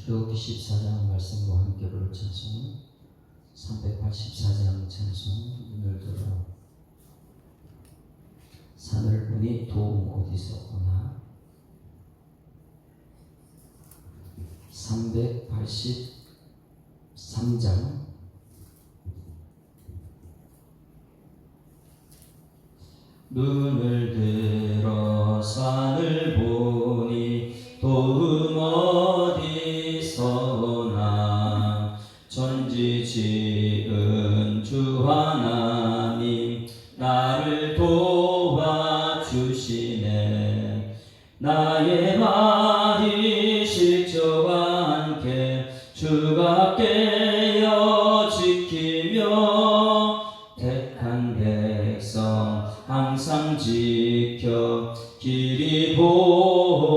출애굽기 14장 말씀과 함께 부를 찬송은 384장 찬송. 눈을 들어 산을 보니 도움 어디서 오나. 383장 눈을 들어 산을 보니 도움 어디서 오나. 천지 지은 주 하나님 나를 도와주시네. 나의 말이 실족 않게 주가 깨어 지키며 택한 백성 항상 지켜 길이 보호하시네.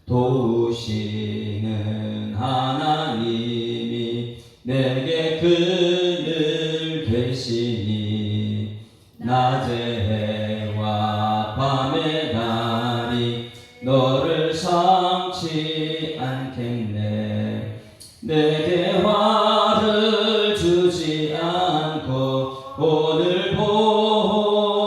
도우시는 하나님이 내게 그늘 되시니 낮의 해와 밤의 달이 너를 삼지 않겠네. 내게 화를 주지 않고 오늘 보호하시며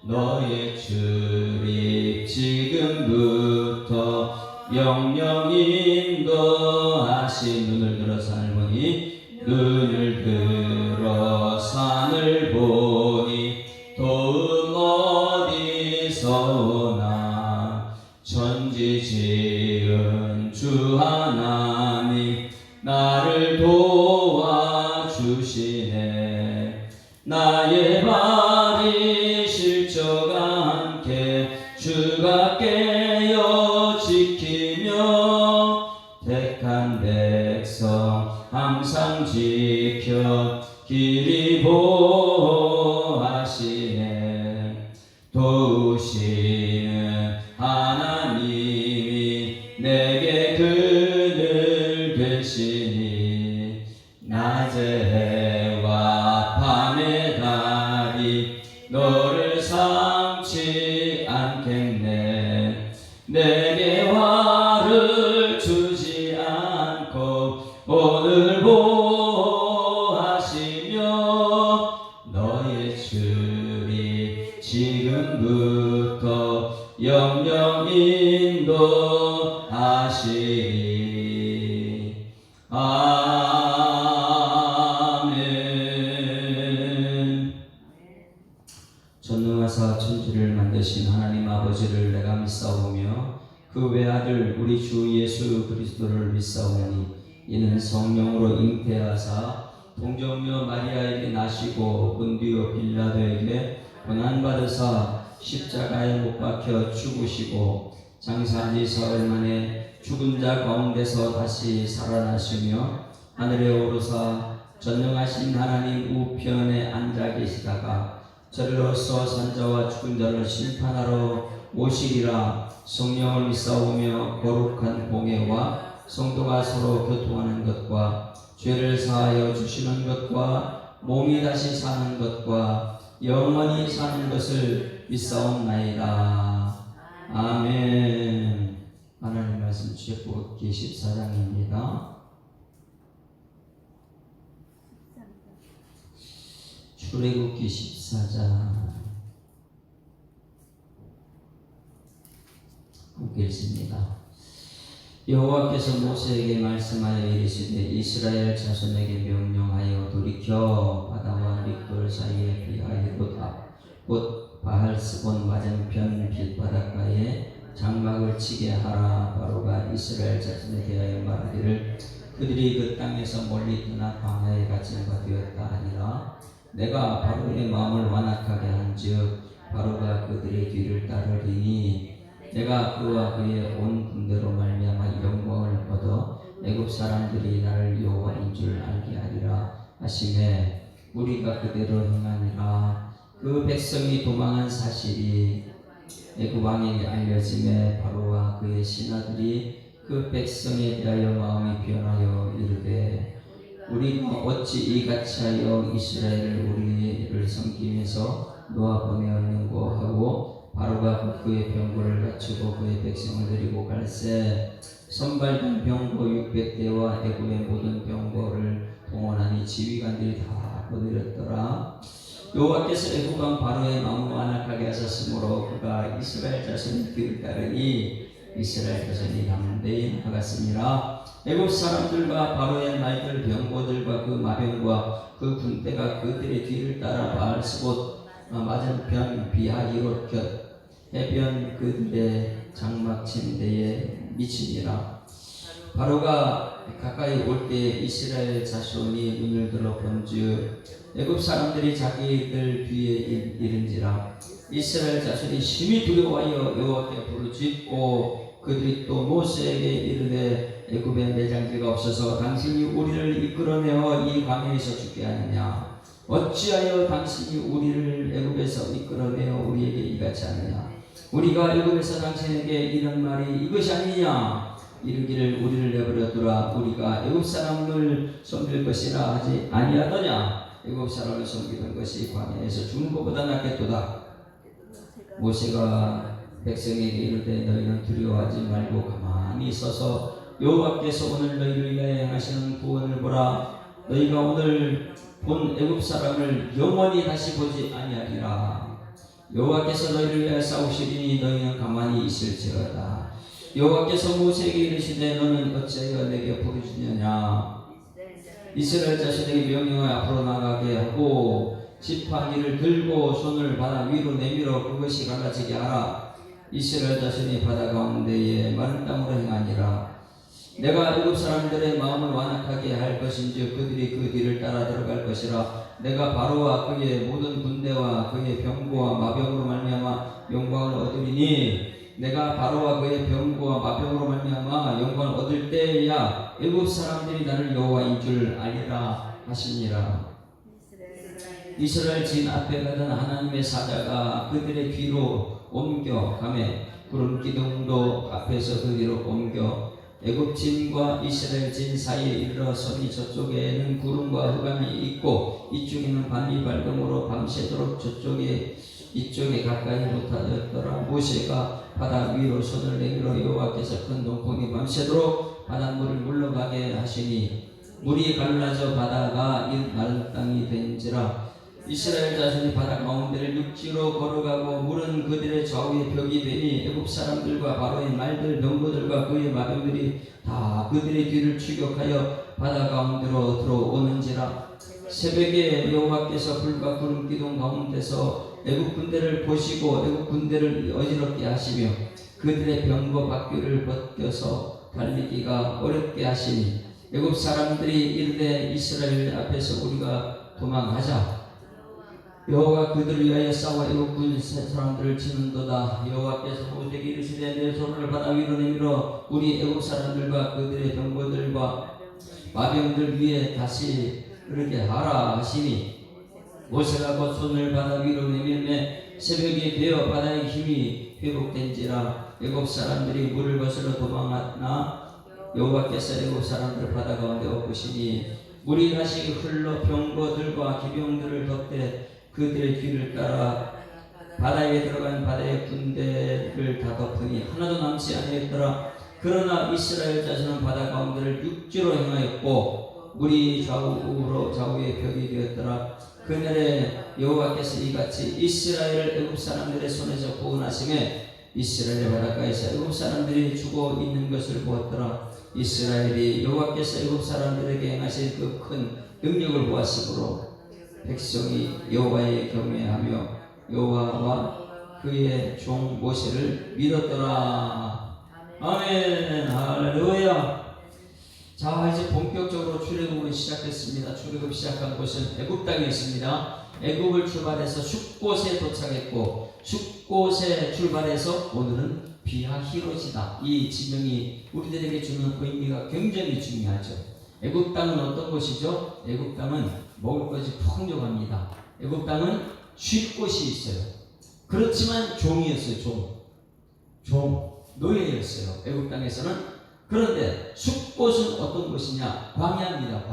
너의 출입 지금부터 영영 인도하시. 눈을 들어 산을 보니 눈을 들어 산을 보니 도움 어디서 오나. 천지 지은 주 하나님 나를 도와주시네. 나의 발이 실족 않게 주가 깨어 지키며 택한 백성 항상 지켜 길이 보호하시네. 도우시는 하나님이 내게 그늘 되시니 낮의 해와 밤의 달이 너를 삼지 않겠네. 내게 화를 주지 않고 오늘 보호하시며 너의 출입 지금부터 영영 인도하시리. 아멘. 전능하사 천지를 만드신 하나님 아버지를 내가 믿사오며 그 외아들 우리 주 예수 그리스도를 믿사오니 이는 성령으로 잉태하사 동정녀 마리아에게 나시고 본디오 빌라도에게 고난받으사 십자가에 못 박혀 죽으시고 장사한 지 사흘 만에 죽은 자 가운데서 다시 살아나시며 하늘에 오르사 전능하신 하나님 우편에 앉아 계시다가 저리로서 산자와 죽은 자를 심판하러 오시리라. 성령을 믿사오며 거룩한 공예와 성도가 서로 교통하는 것과 죄를 사하여 주시는 것과 몸이 다시 사는 것과 영원히 사는 것을 믿사옵나이다. 아멘. 하나님 말씀 출애굽기 14장입니다. 출애굽기 14장 함께 읽습니다. 여호와께서 모세에게 말씀하여 이르시되 이스라엘 자손에게 명령하여 돌이켜 바다와 믹돌 사이에 비하여 곧 바할스본 맞은편 빛바닷가에 장막을 치게 하라. 바로가 이스라엘 자손에 대하여 말하기를 그들이 그 땅에서 멀리 떠나 광야에 갇힌 바 되었다 하니라. 내가 바로의 마음을 완악하게 한즉 바로가 그들의 뒤를 따르리니 내가 그와 그의 온 군대로 말미암아 영광을 얻어 애굽 사람들이 나를 여호와인 줄 알게 하리라 하시매 우리가 그대로 행하니라. 그 백성이 도망한 사실이 애굽 왕에게 알려짐에 바로와 그의 신하들이 그 백성에 대하여 마음이 변하여 이르되 우리가 어찌 이같이 하여 이스라엘을 우리를 섬기면서 놓아보내었는고 하고 바로가 그의 병거를 갖추고 그의 백성을 데리고 갈새 선발된 병거 600대와 애굽의 모든 병거를 동원하니 지휘관들이 다 거느렸더라. 여호와께서 애굽 왕 바로의 마음을 완악하게 하셨으므로 그가 이스라엘 자손의 길을 따르니 이스라엘 자손이 담대히 나갔습니다. 애굽 사람들과 바로의 말들 병거들과 그 마병과 그 군대가 그들의 뒤를 따라 바알스봇 맞은편 비하히롯 곁 해변 그들의 장막 침대에 미치니라. 바로가 가까이 올 때 이스라엘 자손이 눈을 들어 본즉 애굽 사람들이 자기들 뒤에 이른지라. 이스라엘 자손이 심히 두려워하여 여호와께 부르짖고 그들이 또 모세에게 이르되 애굽에 내장지가 없어서 당신이 우리를 이끌어내어 이 광야에서 죽게 하느냐. 어찌하여 당신이 우리를 애굽에서 이끌어내어 우리에게 이같이 하느냐. 우리가 애굽에서 당신에게 이런 말이 이것이 아니냐. 이르기를 우리를 내버려두라. 우리가 애굽 사람을 섬길 것이라 하지 아니하더냐. 애굽 사람을 섬기던 것이 광야에서 죽는 것보다 낫겠도다. 모세가 백성에게 이르되 너희는 두려워하지 말고 가만히 있어서 여호와께서 오늘 너희를 위하여 행하시는 구원을 보라. 너희가 오늘 본 애굽 사람을 영원히 다시 보지 아니하리라. 여호와께서 너희를 위하여 싸우시리니 너희는 가만히 있을지어다. 여호와께서 모세에게 이르시되 너는 어찌하여 내게 부르짖느냐. 이스라엘 자손에게 명령하여 앞으로 나가게 하고 지팡이를 들고 손을 바다 위로 내밀어 그것이 갈라지게 하라. 이스라엘 자손이 바다 가운데에 마른 땅으로 행하니라. 내가 애굽 사람들의 마음을 완악하게 할 것인즉 그들이 그 뒤를 따라 들어갈 것이라. 내가 바로와 그의 모든 군대와 그의 병거와 마병으로 말미암아 영광을 얻으리니 내가 바로와 그의 병거와 마병으로 말미암아 영광을 얻을 때야 애굽 사람들이 나를 여호와인 줄 알리라 하시니라. 이스라엘 진 앞에 가던 하나님의 사자가 그들의 뒤로 옮겨 가매 구름 기둥도 앞에서 그 뒤로 옮겨 애굽 진과 이스라엘 진 사이에 이르러 서니 저쪽에는 구름과 흑암이 있고 이쪽에는 밤이 밝음으로 밤새도록 이쪽에 가까이 못하였더라. 모세가 바다 위로 손을 내밀어 여호와께서 큰 동풍이 밤새도록 바닷물을 물러가게 하시니 물이 갈라져 바다가 마른 땅이 된지라. 이스라엘 자손이 바다 가운데를 육지로 걸어가고 물은 그들의 좌우에 벽이 되니 애굽 사람들과 바로의 말들 병거들과 그의 마병들이 다 그들의 뒤를 추격하여 바다 가운데로 들어오는지라. 새벽에 여호와께서 불과 구름 기둥 가운데서 애굽 군대를 보시고 애굽 군대를 어지럽게 하시며 그들의 병거 바퀴를 벗겨서 달리기가 어렵게 하시니 애굽 사람들이 이르되 이스라엘 앞에서 우리가 도망하자. 여호와가 그들을 위하여 싸워 애굽 군 사람들을 치는도다. 여호와께서 모세에게 이르시되 내 손을 바다 위로 내밀어 우리 애굽 사람들과 그들의 병거들과 마병들 위에 다시 그렇게 하라 하시니 모세가 곧 손을 바다 위로 내밀매 새벽이 되어 바다의 힘이 회복된지라. 애굽 사람들이 물을 거슬러 도망하나 여호와께서 애굽 사람들을 바다 가운데 엎으시니 물이 다시 흘러 병거들과 기병들을 덮되 그들의 뒤를 따라 바다에 들어간 바다의 군대를 다 덮으니 하나도 남지 아니했더라. 그러나 이스라엘 자손은 바다 가운데를 육지로 행하였고 물이 좌우의 벽이 되었더라. 그날에 여호와께서 이같이 이스라엘을 애굽 사람들의 손에서 구원하시매 이스라엘 바닷가에서 애굽 사람들이 죽어 있는 것을 보았더라. 이스라엘이 여호와께서 애굽 사람들에게 행하신 그 큰 능력을 보았으므로 백성이 여호와의 경외하며 여호와와 그의 종 모세를 믿었더라. 아멘. 할렐루야. 자, 이제 본격적으로 출애굽은 시작됐습니다. 출애굽 시작한 곳은 애굽 땅에 있습니다. 애굽을 출발해서 숫곳에 도착했고 숫곳에 출발해서 오늘은 비하히롯이다. 이 지명이 우리들에게 주는 의미가 굉장히 중요하죠. 애굽 땅은 어떤 곳이죠? 애굽 땅은 먹을 것이 풍족합니다. 애굽 땅은 쉴 곳이 있어요. 그렇지만 종이었어요. 종 노예였어요. 애굽 땅에서는. 그런데 숫곳은 어떤 곳이냐? 광야입니다.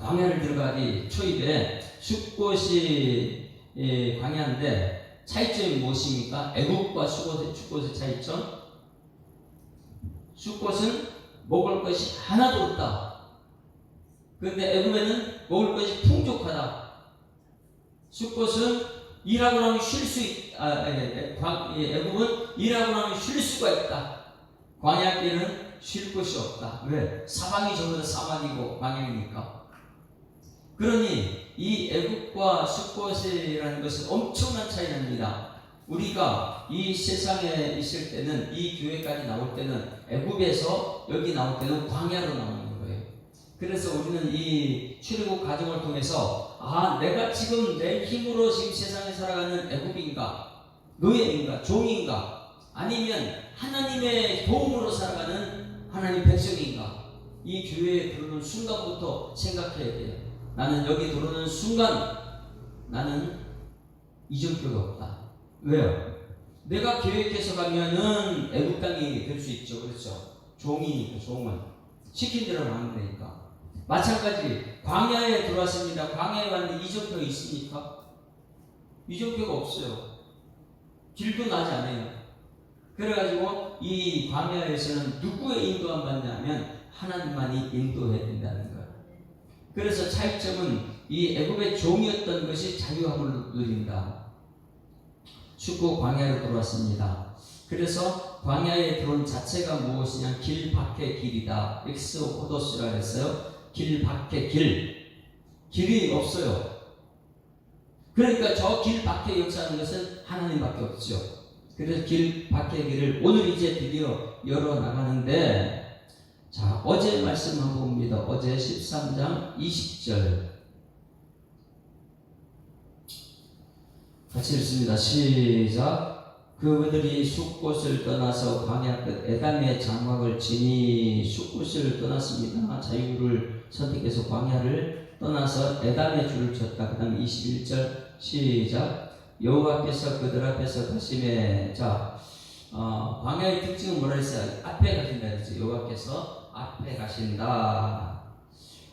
광야를 들어가기 초입에 숫곳이 광야인데 차이점이 무엇입니까? 애굽과 숫곳의 차이점. 숫곳은 먹을 것이 하나도 없다. 그런데 애굽에는 먹을 것이 풍족하다. 숫곳은 일하고 나면 쉴 수 애굽은 일하고 나면 쉴 수가 있다. 광야길은 쉴 곳이 없다. 왜? 사방이 전부 다 사막이고 광야이니까. 그러니 이 애굽과 숫곳이라는 것은 엄청난 차이가 납니다. 우리가 이 세상에 있을 때는, 이 교회까지 나올 때는 애굽에서 여기 나올 때는 광야로 나오는 거예요. 그래서 우리는 이 출애굽 과정을 통해서 내가 지금 내 힘으로 지금 세상에 살아가는 애굽인가, 노예인가, 종인가, 아니면 하나님의 도움으로 살아가는 하나님 백성인가, 이 교회에 들어오는 순간부터 생각해야 돼요. 나는 여기 들어오는 순간 나는 이정표가 없다. 왜요? 내가 계획해서 가면은 애국 땅이 될 수 있죠. 그렇죠? 종이니까, 종은 시킨 대로 하는 거니까. 마찬가지 광야에 들어왔습니다. 광야에 왔는데 이정표가 있습니까? 이정표가 없어요. 길도 나지 않아요. 그래가지고 이 광야에서는 누구의 인도만 받냐면 하나님만이 인도해야 된다는 거예요. 그래서 차이점은 이 애굽의 종이었던 것이 자유함을 누린다. 숫곳 광야로 들어왔습니다. 그래서 광야에 들어온 자체가 무엇이냐? 길 밖의 길이다. 엑스오도스라고 했어요. 길 밖의 길. 길이 없어요. 그러니까 저 길 밖에 역사하는 것은 하나님밖에 없죠. 그래서 길 밖의 길을 오늘 이제 드디어 열어 나가는데, 자, 어제 말씀 한번 봅니다. 어제 13장 20절 같이 읽습니다. 시작. 그들이 숫곳을 떠나서 광야 끝 에담의 장막을 지니. 숫곳을 떠났습니다. 자유를 선택해서 광야를 떠나서 에담의 줄을 쳤다. 그 다음에 21절 시작. 여호와께서 그들 앞에서 가심에. 자, 광야의 특징은 뭐라 했어요? 앞에 가신다 했죠. 여호와께서 앞에 가신다.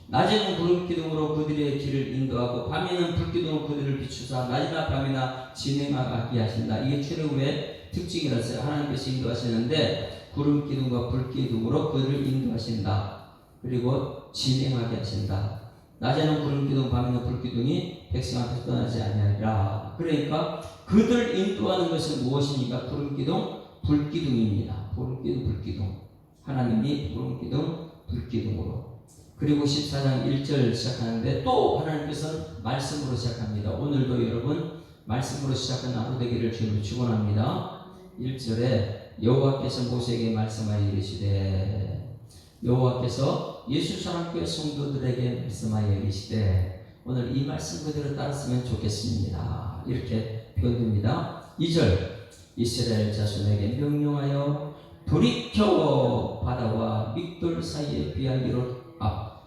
낮에는 구름 기둥으로 그들의 길을 인도하고 밤에는 불 기둥으로 그들을 비추사 낮이나 밤이나 진행하게 하신다. 이게 출애굽의 특징이라서요. 하나님께서 인도하시는데 구름 기둥과 불 기둥으로 그들을 인도하신다. 그리고 진행하게 하신다. 낮에는 구름 기둥, 밤에는 불 기둥이 백성 앞에서 떠나지 아니하리라. 그러니까 그들 인도하는 것은 무엇입니까? 구름 기둥, 불 기둥입니다. 구름 기둥, 불 기둥. 하나님이 구름 기둥, 불 기둥으로. 그리고 14장 1절 시작하는데 또 하나님께서는 말씀으로 시작합니다. 오늘도 여러분 말씀으로 시작한 하루 되기를 주님을 축원합니다. 1절에 여호와께서 모세에게 말씀하여 이르시되. 여호와께서 예수사랑교회 성도들에게 말씀하여 이르시되. 오늘 이 말씀 그대로 따랐으면 좋겠습니다. 이렇게 표현됩니다. 2절 이스라엘 자손에게 명령하여 돌이켜 바다와 믹돌 사이에 비하기로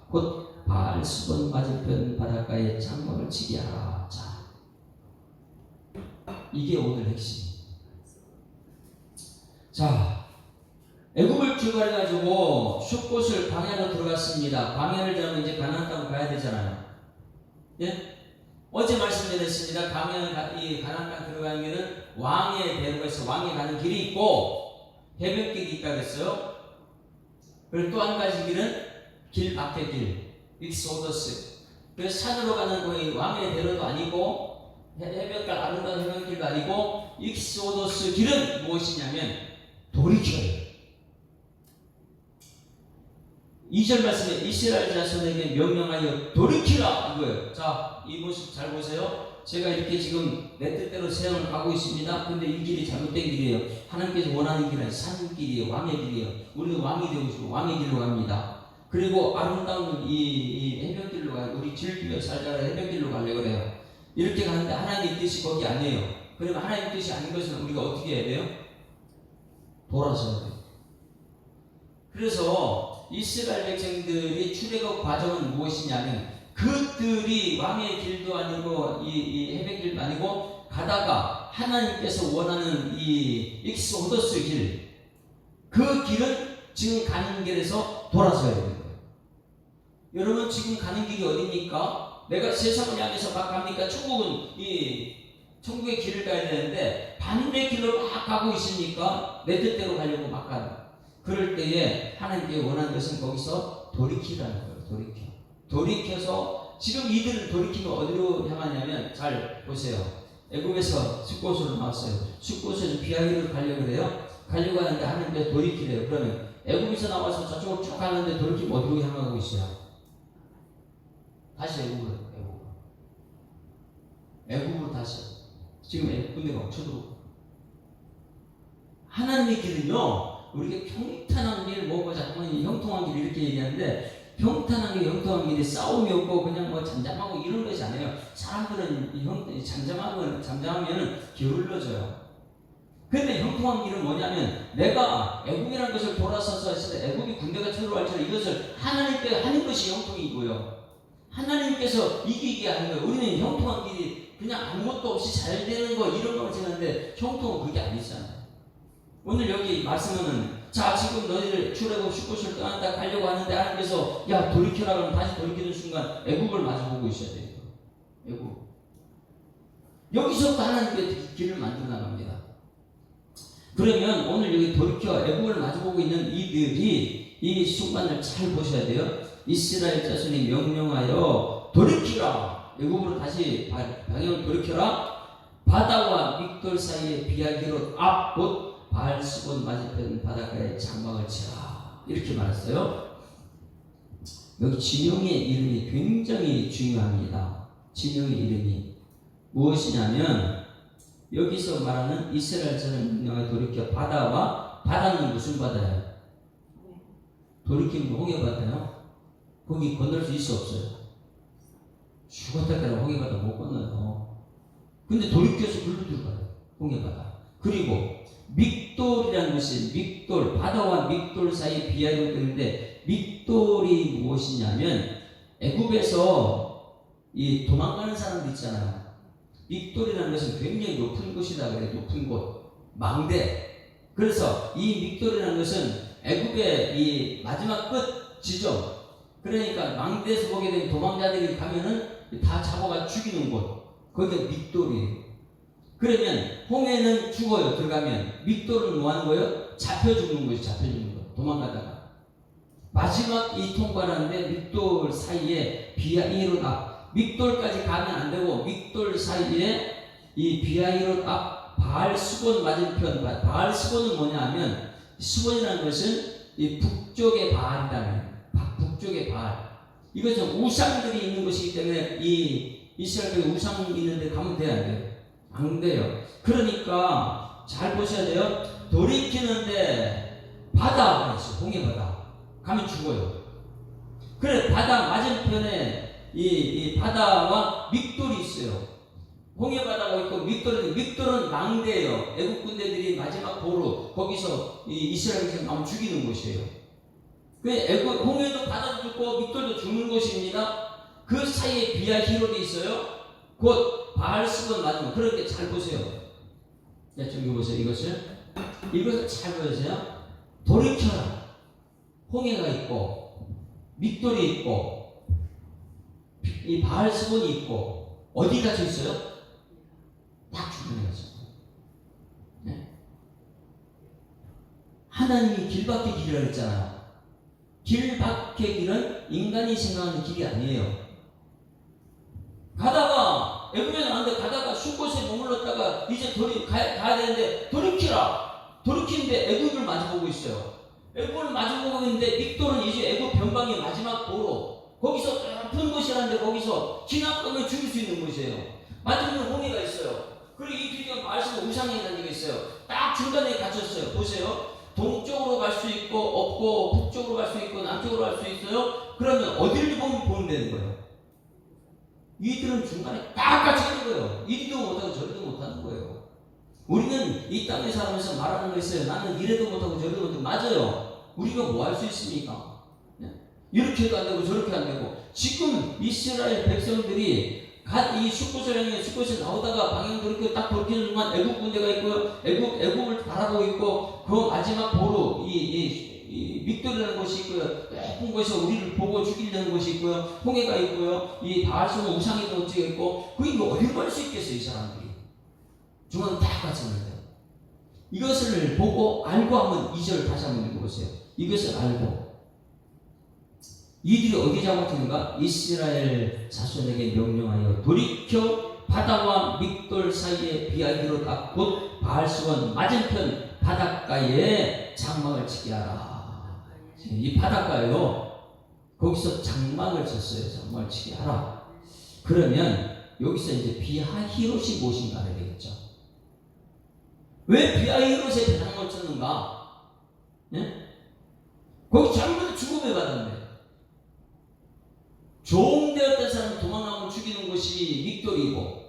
곧 바알수본 맞은편 바닷가에 장막을 치게 하라. 자, 이게 오늘 핵심. 자, 애굽을 출발해가지고 숫곳을 광야로 들어갔습니다. 광야를 지나면 이제 가나안 땅으로 가야 되잖아요. 예? 어제 말씀드렸습니다. 이 가나안 땅 들어가는 길은 왕의 대로가 있어. 왕이 가는 길이 있고 해변길이 있다고 했어요. 그리고 또 한 가지 길은 길 밖의 길, 익소더스. 그래서 산으로 가는 거의 왕의 대로도 아니고 해변가 아름다운 해변길도 아니고 익소더스 길은 무엇이냐면 돌이켜요. 2절 말씀에 이스라엘 자손에게 명령하여 돌이키라 이거예요. 자, 이 모습 잘 보세요. 제가 이렇게 지금 내 뜻대로 세상을 가고 있습니다. 근데 이 길이 잘못된 길이에요. 하나님께서 원하는 길은 산길이에요. 왕의 길이에요. 우리는 왕이 되고 싶고 왕의 길로 갑니다. 그리고 아름다운 이 해변길로 가요. 우리 즐기며 살자라 해변길로 가려고 그래요. 이렇게 가는데 하나님의 뜻이 거기 아니에요. 그러면 하나님의 뜻이 아닌 것은 우리가 어떻게 해야 돼요? 돌아서야 돼요. 그래서 이스라엘 백성들이 출애굽 과정은 무엇이냐면 그들이 왕의 길도 아니고 이 해변길도 아니고 가다가 하나님께서 원하는 이 익소더스 길, 그 길은 지금 가는 길에서 돌아서야 돼요. 여러분 지금 가는 길이 어디입니까? 내가 세상을 향해서 막 갑니까? 천국은 이 천국의 길을 가야 되는데 반대 길로 막 가고 있으니까 내 뜻대로 가려고 막 가요. 그럴 때에 하나님께 원하는 것은 거기서 돌이키라는 거예요. 돌이켜서 지금 이들은 돌이키면 어디로 향하냐면 잘 보세요. 애굽에서 숫곳으로 나왔어요. 숫곳에서 비하기를 가려고 그래요. 가려고 하는데 하나님께서 돌이키래요. 그러면 애굽에서 나와서 저쪽으로 쭉 가는데 돌이키면 어디로 향하고 있어요? 다시 애굽으로 다시. 지금 애굽 군대가 쳐들어오고. 하나님의 길은요, 우리가 평탄한 길, 잠깐만 형통한 길 이렇게 얘기하는데, 평탄한 길, 형통한 길이 싸움이 없고 그냥 잠잠하고 이런 것이 아니에요. 사람들은 잠잠하면은 게을러져요. 근데 형통한 길은 뭐냐면, 내가 애굽이라는 것을 돌아서서 했을 때 애굽이 군대가 쳐들어갈지라 이것을 하나님께 하는 것이 형통이고요. 하나님께서 이기게 하는 거예요. 우리는 형통한 길이 그냥 아무것도 없이 잘 되는 거 이런 거 생각하는데 형통은 그게 아니잖아요. 오늘 여기 말씀은 자 지금 너희들 출애굽 숫곳을 떠난다 가려고 하는데 하나님께서 야 돌이켜라 그러면 다시 돌이키는 순간 애굽을 마주보고 있어야 돼요. 애굽. 여기서부터 하나님께 길을 만들어 나갑니다. 그러면 오늘 여기 돌이켜 애굽을 마주보고 있는 이들이 이 순간을 잘 보셔야 돼요. 이스라엘 자손이 명령하여 돌이키라. 애굽으로 다시 방향을 돌이켜라. 바다와 믹돌 사이에 비하기로 앞 곧 바알스본 맞은편 바닷가에 장막을 치라. 이렇게 말했어요. 여기 지명의 이름이 굉장히 중요합니다. 지명의 이름이 무엇이냐면 여기서 말하는 이스라엘 자손 명령하여 돌이켜 바다는 무슨 바다예요? 돌이키면 홍해 바다요? 거기 건널 수 있어 없어요? 죽었다 깨라 홍해 바다 못 건너요. 근데 돌이켜서 글로 들어가요. 홍해 바다. 그리고 믹돌이라는 것이 바다와 믹돌 사이 비하기로 되는데 믹돌이 무엇이냐면 애굽에서 이 도망가는 사람들 있잖아요. 믹돌이라는 것은 굉장히 높은 곳이다 그래요. 높은 곳, 망대. 그래서 이 믹돌이라는 것은 애굽의 이 마지막 끝 지점. 그러니까 망대에서 보게 된 도망자들이 가면은 다 잡아가 죽이는 곳. 거기가 믹돌이에요. 그러면 홍해는 죽어요. 들어가면 믹돌은 뭐 하는 거예요? 잡혀 죽는 거예요. 도망가다가 마지막 이 통과를 하는데 믹돌 사이에 비하이롯 앞. 믹돌까지 가면 안 되고 믹돌 사이에 이 비하이롯 앞 바알스본 맞은편. 바알스본은 뭐냐 하면 스본이라는 것은 이 북쪽의 바알이라는 북쪽의 바알. 이것은 우상들이 있는 곳이기 때문에 이 이스라엘에 우상이 있는데 가면 돼야 안 돼요? 안 돼요. 그러니까 잘 보셔야 돼요. 돌이키는데 바다가 있어요. 홍해 바다. 가면 죽어요. 그래 바다 맞은편에 이 바다와 믹돌이 있어요. 홍해 바다가 있고 믹돌은 망대예요. 애국 군대들이 마지막 보루 거기서 이 이스라엘에서 나오면 죽이는 곳이에요. 그 홍해도 바다도 죽고 믹돌도 죽는 곳입니다. 그 사이에 비하히롯이 있어요. 곧 바알스본 맞으면 그렇게 잘 보세요. 자, 저기 보세요. 이것을 잘 보세요. 돌이켜라. 홍해가 있고 믹돌이 있고 이 바알스본이 있고 어디 갇혀 있어요? 딱 주변에 갇혀 있어요. 네. 하나님이 길밖에 길이라고 했잖아요. 길 밖의 길은 인간이 생각하는 길이 아니에요. 가다가 애굽에 나왔는데 가다가 숫곳에 머물렀다가 이제 가야 되는데 돌이키는데 애굽을 마주보고 있어요. 애굽을 마주보고 있는데 믹돌은 이제 애굽 변방의 마지막 도로 거기서 높은 곳이라는데 거기서 지나가면 죽일 수 있는 곳이에요. 맞으면 홍해가 있어요. 그리고 이 뒤에 말씀은 우상이라는 게 있어요. 딱 중간에 갇혔어요. 보세요. 동쪽으로 갈 수 있고 없고 북쪽으로 갈 수 있고 남쪽으로 갈 수 있어요. 그러면 어디를 보면 되는 거예요. 이들은 중간에 딱 갇혀 있는 거예요. 이리도 못하고 저리도 못하는 거예요. 우리는 이 땅에 살면서 말하는 거 있어요. 나는 이래도 못하고 저래도 못하고. 맞아요. 우리가 뭐 할 수 있습니까? 이렇게도 안 되고 저렇게 안 되고. 지금 이스라엘 백성들이 이 숫곳을 향해 숫곳에 나오다가 방향 돌이켜 딱 돌이키는 순간 애국 군대가 있고요. 애국을 바라보고 있고 그 마지막 보루 이 믹돌이라는 곳이 있고요. 높은 곳에서 우리를 보고 죽이려는 곳이 있고요. 홍해가 있고요. 이 바알스본 우상이 던져 있고 그게 어디로 갈 수 있겠어요, 이 사람들이? 중간에 다 갇혔는데 이것을 보고 알고 한번 2절 다시 한번 읽어보세요. 이것을 알고 이들이 어디 잘못했는가? 이스라엘 자손에게 명령하여 돌이켜 바다와 믹돌 사이에 비하기로다 곧 바알수원 맞은편 바닷가에 장막을 치게 하라. 이 바닷가요 거기서 장막을 쳤어요. 장막을 치게 하라. 그러면 여기서 이제 비하히롯이 무엇인가 알아야 되겠죠. 왜 비하히롯에 장막을 쳤는가? 예? 거기 전부 죽음을 받았는데 종되었던 사람은 도망가면 죽이는 곳이 믹돌이고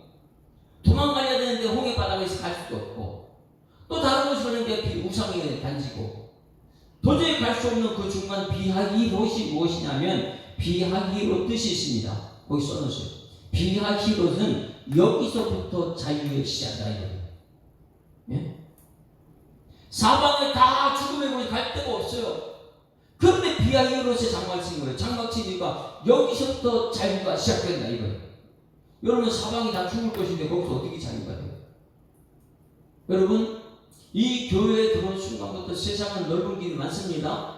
도망가야 되는데 홍해 바닥에서 갈 수도 없고 또 다른 곳이 오는 게 우상의 단지고 도저히 갈 수 없는 그 중간 비하히롯이 무엇이냐면 비하히롯 뜻이 있습니다. 거기 써놓으세요. 비하히롯은 여기서부터 자유의 시작이다. 예? 사방에 다 죽음의 곳에 갈 데가 없어요. 그런데 비하히롯에 장막 친 거예요. 장막 치니까 여기서부터 자유가 시작된다 이거예요. 여러분 사방이 다 죽을 것인데 거기서 어떻게 자유가 돼요? 여러분 이 교회에 들어온 순간부터 세상은 넓은 길이 많습니다.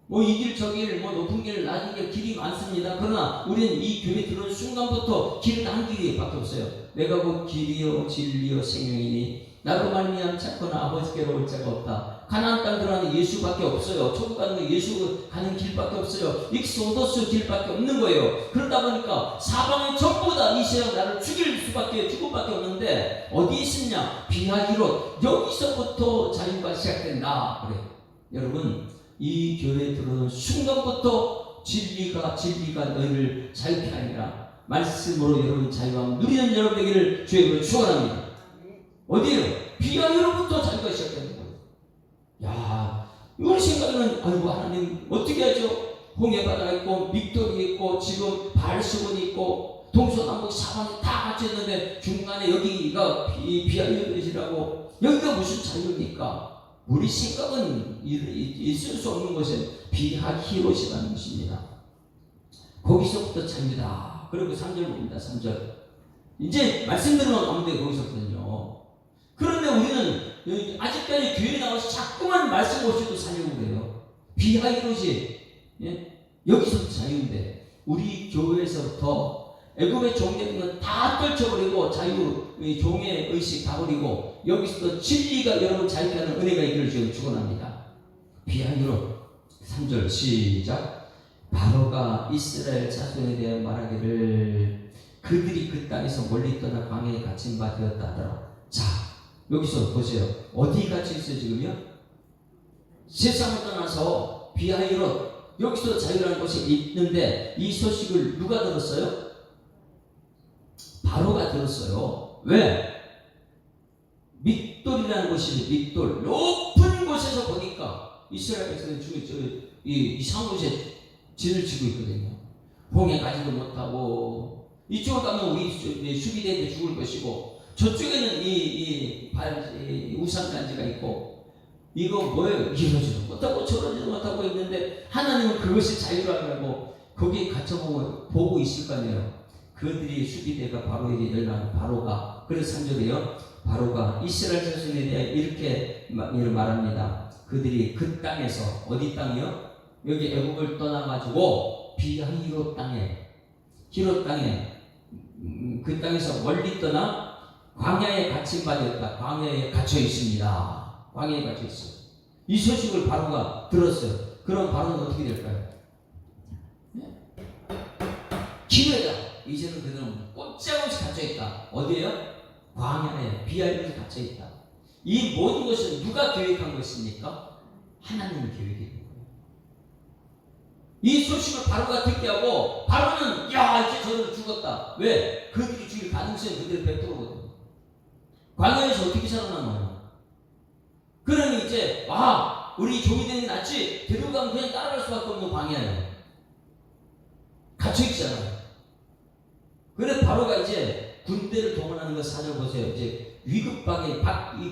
뭐 이 길 저 길 뭐 높은 길 낮은 길 길이 많습니다. 그러나 우리는 이 교회에 들어온 순간부터 길은 한 길밖에 없어요. 내가 곧 길이요 진리요 생명이니 나로 말미암 찾거나 아버지께로 올 자가 없다. 가나안 땅 들어가는 예수밖에 없어요. 천국 가는 거 예수 가는 길밖에 없어요. 익소도스 길밖에 없는 거예요. 그러다 보니까 사방에 전부 다 이 세상 나를 죽일 수밖에 죽음밖에 없는데 어디 있느냐? 비하히롯 여기서부터 자유가 시작된다. 그래. 여러분 이 교회에 들어오는 순간부터 진리가 너희를 자유케 하리라. 말씀으로 여러분 자유함 누리는 여러분 되기를 주의 이름으로 축원합니다. 어디에요? 비하히롯부터 자유가 시작되는 거예요. 야, 우리 생각에는 아이고 하나님 어떻게 하죠? 홍해바다가 있고 믹돌이 있고 지금 바알수원이 있고 동서남북 사방이 다 갇혔는데 중간에 여기가 비하히롯이라고 여기가 무슨 자유입니까? 우리 생각은 있을 수 없는 것은 비하히롯이라는 것입니다. 거기서부터 자유다. 그리고 3절 봅니다. 3절 이제 말씀드리면 아무데 거기서거든요. 그런데 우리는 아직까지 교회에 나와서 자꾸만 말씀 없이도 살려고 그래요. 비하히롯이 여기서부터 자유인데 우리 교회에서부터 애굽의 종되는 건 다 떨쳐버리고 자유 종의 의식 다 버리고 여기서부터 진리가 여러분 자유케 하는 은혜가 있기를 지금 축원합니다. 비하히롯 3절 시작. 바로가 이스라엘 자손에 대해 말하기를 그들이 그 땅에서 멀리 떠나 광야에 갇힌 바 되었다 하더라. 자 여기서 보세요. 어디 갇혀 있어요 지금요? 세상을 떠나서 비하히롯 여기서 자유라는 것이 있는데 이 소식을 누가 들었어요? 바로가 들었어요. 왜? 믹돌이라는 곳이 믹돌 높은 곳에서 보니까 이스라엘 백성은 이상한 곳에 진을 치고 있거든요. 홍해 가지도 못하고 이쪽을 가면 우리 수비대에 죽을 것이고 저쪽에는 이 우산단지가 있고 이거 뭐예요? 이러지도 못하고 저러지도 못하고 있는데 하나님은 그것이 자유라고 거기에 갇혀보고 있을 거 아니에요. 그들이 수비대가 바로에게 연락한 바로가 그래서 3절이에요. 바로가 이스라엘 자손에 대해 이렇게 말합니다. 그들이 그 땅에서 어디 땅이요? 여기 애굽을 떠나가지고 비하히롯 땅에 그 땅에서 멀리 떠나 광야에 갇힌 바 되었다. 광야에 갇혀 있습니다. 광야에 갇혀 있어요. 이 소식을 바로가 들었어요. 그럼 바로는 어떻게 될까요? 기회다. 이제는 그들은 꼼짝없이 갇혀있다. 어디에요? 광야에 비하히롯에 갇혀있다. 이 모든 것은 누가 계획한 것입니까? 하나님이 계획한 거예요. 이 소식을 바로가 듣게 하고 바로는 야 이제 저들은 죽었다. 왜? 그들이 죽일 가능성이 그대로 100%거든. 광야에서 어떻게 살아남아요? 그러니 이제 우리 종이 되는 게 낫지 데려가면 그냥 따라갈 수밖에 없는 광야예요. 갇혀있잖아요. 그래 바로가 이제 군대를 동원하는 거 4절 보세요. 이제 위급하게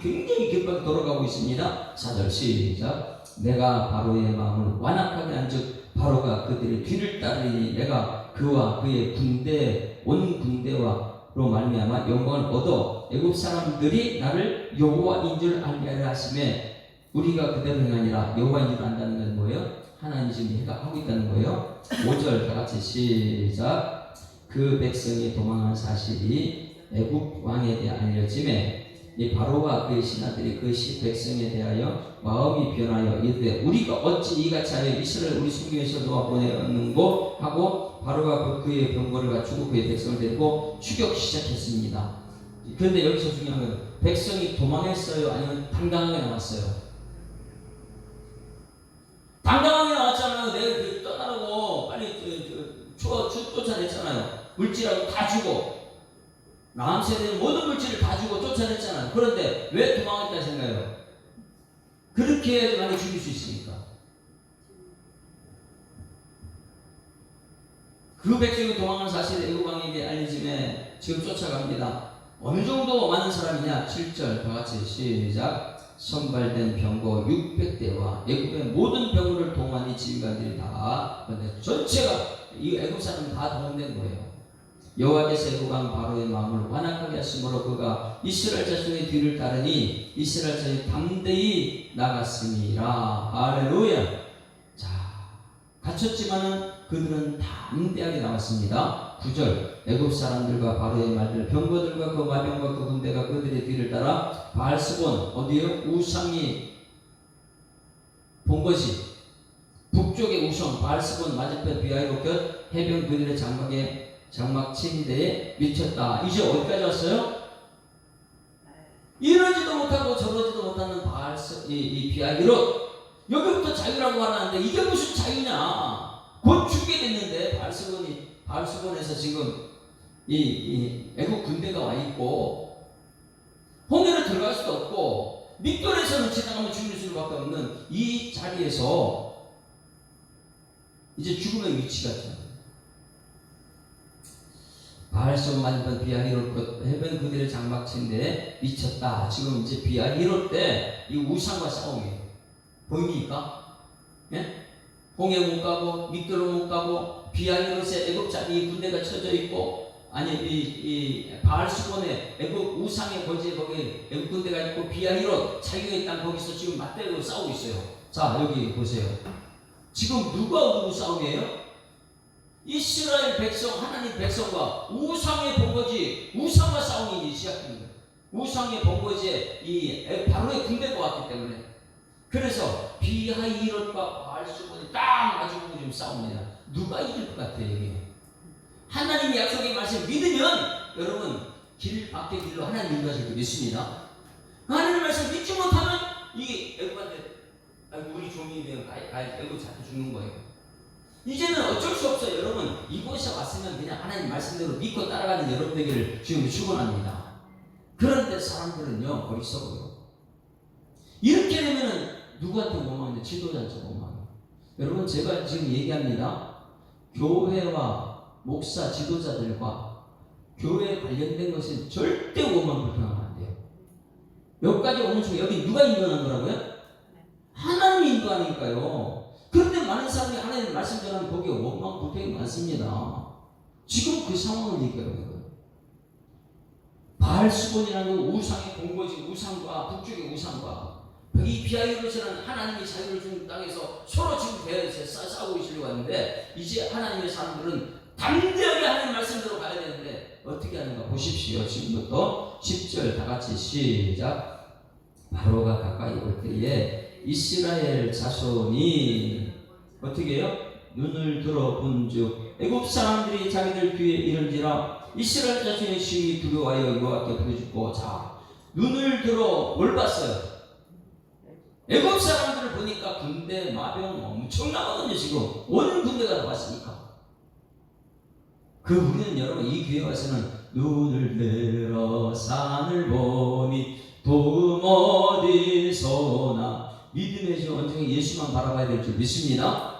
굉장히 급하게 돌아가고 있습니다. 4절 시작. 내가 바로의 마음을 완악하게 한즉 바로가 그들의 뒤를 따르니 내가 그와 그의 군대 온 군대와로 말미암아 영광을 얻어 애굽 사람들이 나를 여호와인 줄 알게 하려 하심에 우리가 그대로 행하니라. 여호와인 줄 안다는 건 뭐예요? 하나님 지금 하고 있다는 거예요. 5절 다 같이 시작. 그 백성이 도망한 사실이 애굽 왕에 대해 알려짐에 이 바로와 그의 신하들이 그 백성에 대하여 마음이 변하여 이르되 우리가 어찌 이같이 하여 이스라엘 우리 성경에서 놓아 보내었는고 하고 바로가 그의 병거를 갖추고 그의 백성을 데리고 추격 시작했습니다. 그런데 여기서 중요한 건 백성이 도망했어요? 아니면 당당하게 나왔어요? 당당하게 나왔잖아요. 내가 떠나라고 빨리 쫓아냈잖아요. 물질하고 다 주고 남한 세대는 모든 물질을 다 주고 쫓아냈잖아요. 그런데 왜 도망했다 생각해요? 그렇게 해야지 많이 죽일 수 있으니까. 그 백성이 도망하는 사실을 애굽 왕에게 알려짐에 지금 쫓아갑니다. 어느 정도 많은 사람이냐? 7절 다 같이 시작. 선발된 병거 600대와 애굽의 모든 병거를 동원이 지휘관들이 다 전체가 이 애굽 사람 다 동원된 거예요. 여호와께서 애굽 왕 바로의 마음을 완악하게 하심으로 그가 이스라엘 자손의 뒤를 따르니 이스라엘 자손이 담대히 나갔으니라. 할렐루야. 자, 갇혔지만은 그들은 담대하게 나왔습니다. 9절 애굽 사람들과 바로의 말들 병거들과 그 마병과 그 군대가 그들의 뒤를 따라 바알스본 어디요? 우상이 본거지 북쪽의 우상 바알스본 맞은편 비하이로 곁 해변 그들의 장막 침대에 미쳤다. 이제 어디까지 왔어요? 이러지도 못하고 저러지도 못하는 이 비하이로 여기부터 자유라고 하는데 이게 무슨 자유냐? 곧 죽게 됐는데 바알스본에서 지금 이 애국 군대가 와 있고 홍해로 들어갈 수도 없고 밑돌에서는 지나가면 죽을 수밖에 없는 이 자리에서 이제 죽음의 위치가 있잖아요. 바알스본 맞은편 비하히롯 해변 그들의 장막친데 미쳤다. 지금 이제 비하히롯 때 이 우상과 싸움이에요. 보입니까? 예? 홍해 못 가고 밑돌로 못 가고 비하히롯에 애굽 군대가 쳐져 있고 아니 이 바알스본에 애굽 우상의 거지에 거기 애굽 군대가 있고 비하히롯 자기의 땅 거기서 지금 맞대고 싸우고 있어요. 자 여기 보세요. 지금 누가 누구 싸움이에요? 이스라엘 백성 하나님 백성과 우상의 본거지 우상과 싸움이 시작됩니다. 우상의 본거지에 이 바로의 군대가 왔기 때문에 그래서 비하히롯과 바알스본이 딱 마주보고 지금 싸웁니다. 누가 이길 것 같아요? 여기 하나님의 약속의 말씀 믿으면 여러분 길 밖의 길로 하나님 인도하실 거 믿습니다. 하나님의 말씀 믿지 못하면 이게 애굽한테 우리 종이면 애굽 잡혀 죽는 거예요. 이제는 어쩔 수 없어요. 여러분 이곳에 왔으면 그냥 하나님 말씀대로 믿고 따라가는 여러분에게를 지금 축원합니다. 그런데 사람들은요 어리석어요. 이렇게 되면은 누구한테 원망하는데 지도자한테 원망해요. 여러분 제가 지금 얘기합니다. 교회와 목사 지도자들과 교회에 관련된 것은 절대 원망 불평하면 안 돼요. 여기까지 오는 중에 여기 누가 인도하는 거라고요? 하나님이 인도하니까요. 그런데 많은 사람이 하나님 말씀 전하면 거기에 원망 불평이 많습니다. 지금 그 상황을 얘기하는 거예요. 바알스본이라는 우상의 본거지 우상과 북쪽의 우상과 이 비하히롯이라는 하나님이 자유를 주는 땅에서 서로 지금 대해서 싸우고 있으려고 하는데 이제 하나님의 사람들은 담대하게 하나님 말씀대로 가야 되는데 어떻게 하는가 보십시오. 지금부터 10절 다 같이 시작. 바로가 가까이 올 때에 이스라엘 자손이 어떻게 해요? 눈을 들어 본즉 애굽 사람들이 자기들 뒤에 이른지라 이스라엘 자손의 심히 두려워하여 여호와께 부르짖고 자 눈을 들어 뭘 봤어요? 애굽 사람들을 보니까 군대 마병 엄청나거든요. 지금 온 군대가 나왔으니까 그 우리는 여러분 이 교회 와서는 눈을 들어 산을 보니 도움 어디서나 믿음의 주 온전히 예수만 바라봐야 될 줄 믿습니다.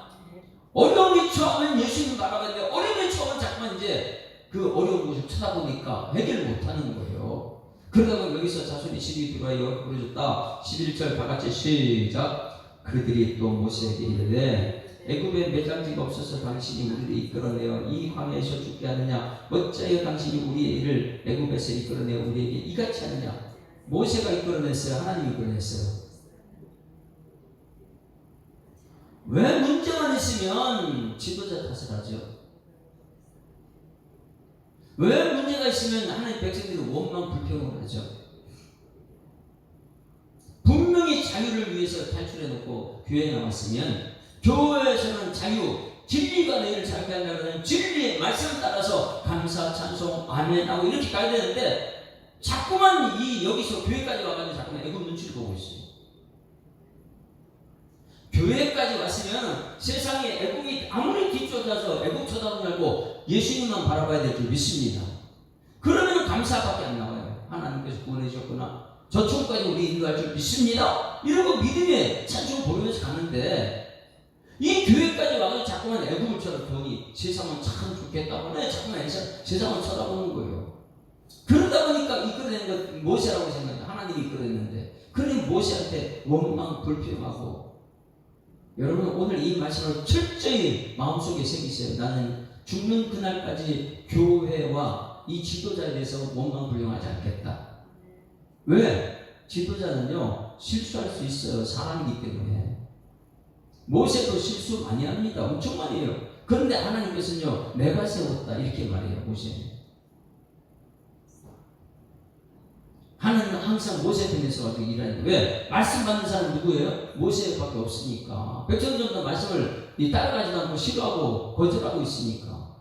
어려움이 처음엔 예수님 바라봐야 돼요. 어려움이 처음엔 자꾸만 이제 그 어려운 곳을 쳐다보니까 해결 못하는 거예요. 그러다가 여기서 자손이 시비 들어와요 부르짖다. 11절 다 같이 시작. 그들이 또 모세에게 이르되 애굽에 매장지가 없어서 당신이 우리를 이끌어내어 이 광야에서 죽게 하느냐? 어찌하여 당신이 우리의 일을 애굽에서 이끌어내어 우리에게 이같이 하느냐? 모세가 이끌어냈어요? 하나님이 이끌어냈어요? 왜 문제만 있으면 지도자 탓을 하죠? 왜 문제가 있으면 하나님 백성들이 원망 불평을 하죠? 분명히 자유를 위해서 탈출해놓고 교회에 나왔으면 교회에서는 자유, 진리가 너희를 자유케 한다는 진리의 말씀을 따라서 감사, 찬송, 아멘하고 이렇게 가야 되는데 자꾸만 여기서 교회까지 와가지고 자꾸만 애국 눈치를 보고 있어요. 교회까지 왔으면 세상에 애국이 아무리 뒤쫓아서 애국 쳐다보지 말고 예수님만 바라봐야 될 줄 믿습니다. 그러면 감사밖에 안 나와요. 하나님께서 구원해 주셨구나. 저쪽까지 우리 인도할 줄 믿습니다. 이러고 믿음의 찬송 보이면서 가는데 이 교회까지 와서 자꾸만 애국을 쳐다보니 세상은 참 좋겠다고 자꾸만 세상을 쳐다보는 거예요. 그러다 보니까 이끌어낸 것 모세라고 생각해요. 하나님이 이끌어냈는데 그러니 모세한테 원망 불평하고 여러분 오늘 이 말씀을 철저히 마음속에 새기세요. 나는 죽는 그날까지 교회와 이 지도자에 대해서 원망 불평하지 않겠다. 왜? 지도자는요 실수할 수 있어요. 사람이기 때문에. 모세도 실수 많이 합니다. 엄청 많이 해요. 그런데 하나님께서는요 내가 세웠다 이렇게 말해요. 모세는. 하나님은 항상 모세 편에서 가지고 일하는 거예요. 왜? 말씀 받는 사람 누구예요? 모세밖에 없으니까. 백성들도 말씀을 따라가지도 않고 싫어하고 거절하고 있으니까.